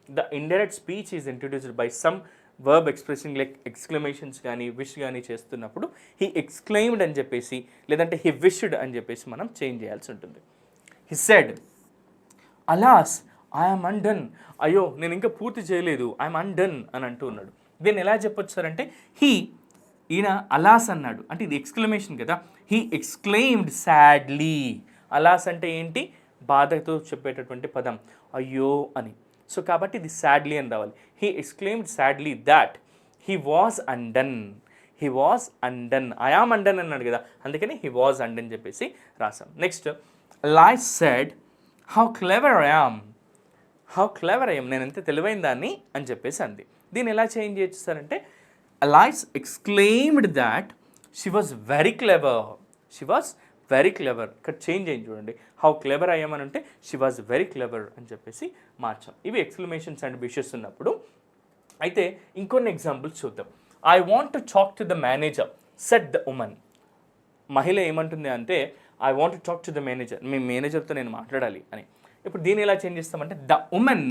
the indirect speech is introduced by some verb expressing like exclamations కానీ విష్ కానీ చేస్తున్నప్పుడు హీ ఎక్స్క్లెయిమ్డ్ అని చెప్పేసి లేదంటే హీ విష్డ్ అని చెప్పేసి మనం చేంజ్ చేయాల్సి ఉంటుంది. హీ సెడ్ అలాస్ ఐఎమ్ అన్డన్, అయ్యో నేను ఇంకా పూర్తి చేయలేదు, ఐఎమ్ అన్డన్ అని అంటూ ఉన్నాడు. దీన్ని ఎలా చెప్పొచ్చు సార్ అంటే ఈయన అలాస్ అన్నాడు అంటే ఇది ఎక్స్క్లమేషన్ కదా. He exclaimed sadly. అలాస్ అంటే ఏంటి? బాధతో చెప్పేటటువంటి పదం, అయ్యో అని. సో కాబట్టి ఇది సాడ్లీ అని రావాలి. He exclaimed sadly that he was undone. He was undone, I am undone అన్నాడు కదా, అందుకని హీ వాజ్ అన్డన్ చెప్పేసి రాసాం. నెక్స్ట్ లాయ్ said how clever I am. How clever I am, నేను ఎంత తెలివైన దాన్ని అని చెప్పేసి అంది. దీన్ని ఎలా చేంజ్ చేయొచ్చు సార్ అంటే Alice exclaimed that she was very clever. She was very clever. ఇక్కడ చేంజ్ అయింది చూడండి. హౌ క్లెవర్ అయ్యామని అంటే షీ వాజ్ వెరీ క్లెవర్ అని చెప్పేసి మార్చాం. ఇవి ఎక్స్క్లమేషన్స్ అండ్ విషెస్ ఉన్నప్పుడు. అయితే ఇంకొన్ని ఎగ్జాంపుల్స్ చూద్దాం. I want to talk to the manager said the women. మహిళ ఏమంటుంది అంటే I want to talk to the manager, మీ మేనేజర్తో నేను మాట్లాడాలి అని. ఇప్పుడు దీన్ని ఎలా చేంజ్ చేస్తామంటే the women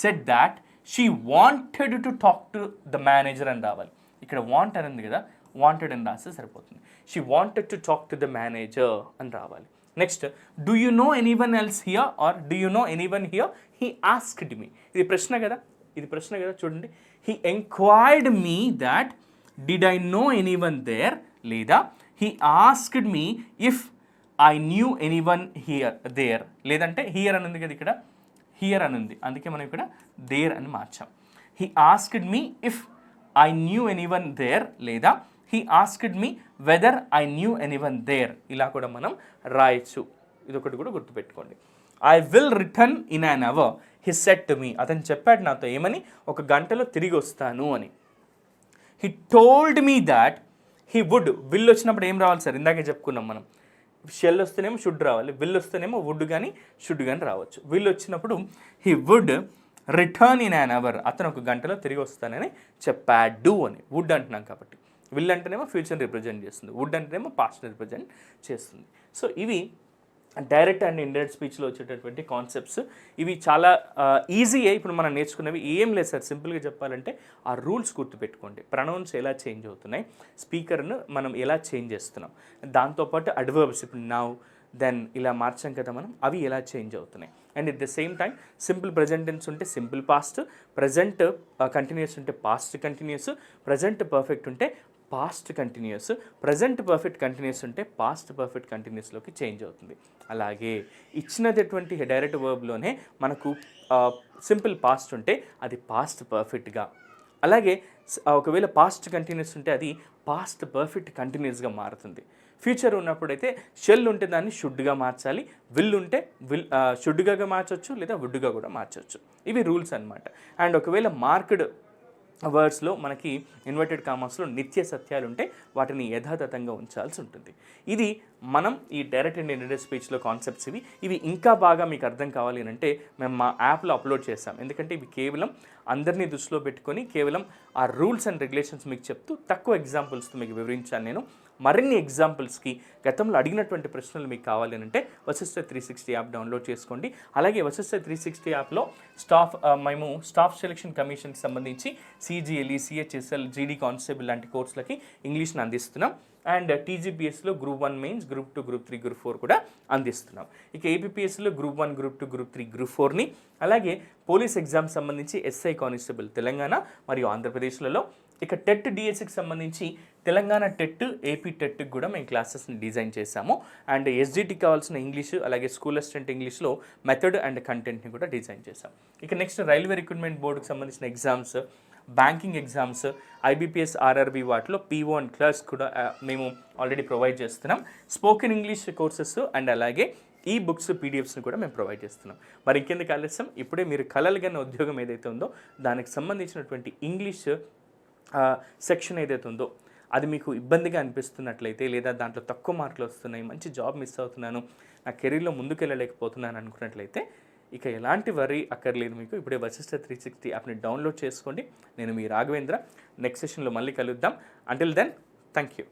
said that she wanted to talk to the manager అని రావాలి. ఇక్కడ వాంట్ అని ఉంది కదా, వాంటెడ్ అని రాస్తే సరిపోతుంది. She wanted to talk to the manager అని రావాలి. Next do you know anyone else here or do you know anyone here, he asked me. ఇది ప్రశ్న కదా, ఇది ప్రశ్న కదా చూడండి. He enquired me that did I know anyone there, లేదా he asked me if I knew anyone here there, లేదంటే here అని ఉంది కదా, ఇక్కడ హియర్ అని ఉంది, అందుకే మనం ఇక్కడ దేర్ అని మార్చాం. He asked me if I knew anyone there, లేదా he asked me whether I knew anyone there, ఇలా కూడా మనం రాయొచ్చు. ఇదొకటి కూడా గుర్తుపెట్టుకోండి. I will return in an hour he said to me. అతను చెప్పాడు నాతో ఏమని, ఒక గంటలో తిరిగి వస్తాను అని. He told me that he would. Will వచ్చినప్పుడు ఏం రావాలి సార్, ఇందాకే చెప్పుకున్నాం మనం. షెల్ వస్తేనేమో షుడ్ రావాలి, విల్ వస్తేనేమో వుడ్ కానీ షుడ్ కానీ రావచ్చు. విల్ వచ్చినప్పుడు he would return in an hour, అతను ఒక గంటలో తిరిగి వస్తానని చెప్పాడు అని. వుడ్ అంటున్నాం కాబట్టి. విల్ అంటేనేమో ఫ్యూచర్ రిప్రజెంట్ చేస్తుంది, వుడ్ అంటేనేమో పాస్ట్ రిప్రజెంట్ చేస్తుంది. సో ఇవి డైరెక్ట్ అండ్ ఇండైరెక్ట్ స్పీచ్లో వచ్చేటటువంటి కాన్సెప్ట్స్. ఇవి చాలా ఈజీయే. ఇప్పుడు మనం నేర్చుకునేవి ఏం లేదు సార్, సింపుల్గా చెప్పాలంటే ఆ రూల్స్ గుర్తుపెట్టుకోండి. ప్రొనౌన్స్ ఎలా చేంజ్ అవుతున్నాయి, స్పీకర్ను మనం ఎలా చేంజ్ చేస్తున్నాం, దాంతోపాటు అడ్వర్బ్స్ ఇప్పుడు నౌ దెన్ ఇలా మార్చాం కదా మనం, అవి ఎలా చేంజ్ అవుతున్నాయి. And at the same time simple present tense ఉంటే సింపుల్ పాస్ట్, ప్రజెంట్ కంటిన్యూస్ ఉంటే పాస్ట్ కంటిన్యూస్, ప్రజెంట్ పర్ఫెక్ట్ ఉంటే past continuous, present perfect continuous ఉంటే పాస్ట్ పర్ఫెక్ట్ కంటిన్యూస్లోకి చేంజ్ అవుతుంది. అలాగే ఇచ్చినటువంటి డైరెక్ట్ వర్బ్లోనే మనకు సింపుల్ పాస్ట్ ఉంటే అది పాస్ట్ పర్ఫెక్ట్గా, అలాగే ఒకవేళ పాస్ట్ కంటిన్యూస్ ఉంటే అది పాస్ట్ పర్ఫెక్ట్ కంటిన్యూస్గా మారుతుంది. ఫ్యూచర్ ఉన్నప్పుడైతే షెల్ ఉంటే దాన్ని షుడ్గా మార్చాలి, విల్ ఉంటే షుడ్గా మార్చవచ్చు, లేదా వుడ్గా కూడా మార్చవచ్చు. ఇవి రూల్స్ అనమాట. అండ్ ఒకవేళ మార్క్డ్ వర్డ్స్లో మనకి ఇన్వర్టెడ్ కామర్స్లో నిత్య సత్యాలు ఉంటే వాటిని యథాతథంగా ఉంచాల్సి ఉంటుంది. ఇది మనం ఈ డైరెక్ట్ అండ్ ఇండైరెక్ట్ స్పీచ్లో కాన్సెప్ట్స్. ఇవి ఇంకా బాగా మీకు అర్థం కావాలి అని అంటే మేము మా యాప్లో అప్లోడ్ చేస్తాం. ఎందుకంటే ఇవి కేవలం అందరినీ దృష్టిలో పెట్టుకొని కేవలం ఆ రూల్స్ అండ్ రెగ్యులేషన్స్ మీకు చెప్తూ తక్కువ ఎగ్జాంపుల్స్తో మీకు వివరించాను నేను. మరిన్ని ఎగ్జాంపుల్స్కి గతంలో అడిగినటువంటి ప్రశ్నలు మీకు కావాలి అంటే వశిష్ఠ 360 యాప్ డౌన్లోడ్ చేసుకోండి. అలాగే వశిష్ఠ 360 యాప్లో మేము స్టాఫ్ సెలక్షన్ కమిషన్కి సంబంధించి సిజిఎల్ఈ, సిహెచ్ఎస్ఎల్, జీడీ కానిస్టేబుల్ లాంటి కోర్సులకి ఇంగ్లీష్ని అందిస్తున్నాం. అండ్ టీజీపీఎస్లో group 1 mains, group 2, group 3, group 4 కూడా అందిస్తున్నాం. ఇక ఏపీపీఎస్లో గ్రూప్ 1, గ్రూప్ 2, గ్రూప్ 3, గ్రూప్ 4ని, అలాగే పోలీస్ ఎగ్జామ్ సంబంధించి ఎస్ఐ కానిస్టేబుల్ తెలంగాణ మరియు ఆంధ్రప్రదేశ్లలో, ఇక టెట్ డిఎస్సికి సంబంధించి తెలంగాణ టెట్, ఏపీ టెట్కి కూడా మేము క్లాసెస్ని డిజైన్ చేశాము. అండ్ ఎస్జిటికి కావాల్సిన ఇంగ్లీషు, అలాగే స్కూల్ అసిస్టెంట్ ఇంగ్లీష్లో మెథడ్ అండ్ కంటెంట్ని కూడా డిజైన్ చేశాం. ఇక నెక్స్ట్ రైల్వే రిక్రూట్మెంట్ బోర్డుకి సంబంధించిన exams, banking exams, IBPS, RRB వాటిలో పీఓ అండ్ క్లర్క్స్ కూడా మేము ఆల్రెడీ ప్రొవైడ్ చేస్తున్నాం. స్పోకెన్ ఇంగ్లీష్ కోర్సెస్ అండ్ అలాగే ఈ బుక్స్, పీడిఎఫ్స్ని కూడా మేము ప్రొవైడ్ చేస్తున్నాం. మరి ఇంకెందుకు ఆలస్యం, ఇప్పుడే మీరు కలలుగన్న ఉద్యోగం ఏదైతే ఉందో దానికి సంబంధించినటువంటి ఇంగ్లీష్ సెక్షన్ ఏదైతే ఉందో అది మీకు ఇబ్బందిగా అనిపిస్తున్నట్లయితే, లేదా దాంట్లో తక్కువ మార్కులు వస్తున్నాయి, మంచి జాబ్ మిస్ అవుతున్నాను, నా కెరీర్లో ముందుకు వెళ్ళలేకపోతున్నాను అనుకున్నట్లయితే ఇక ఎలాంటి వరీ అక్కర్లేదు మీకు. ఇప్పుడే వశిష్ఠ 360 యాప్ని డౌన్లోడ్ చేసుకోండి. నేను మీ రాఘవేంద్ర. నెక్స్ట్ సెషన్లో మళ్ళీ కలుద్దాం. Until then, thank you.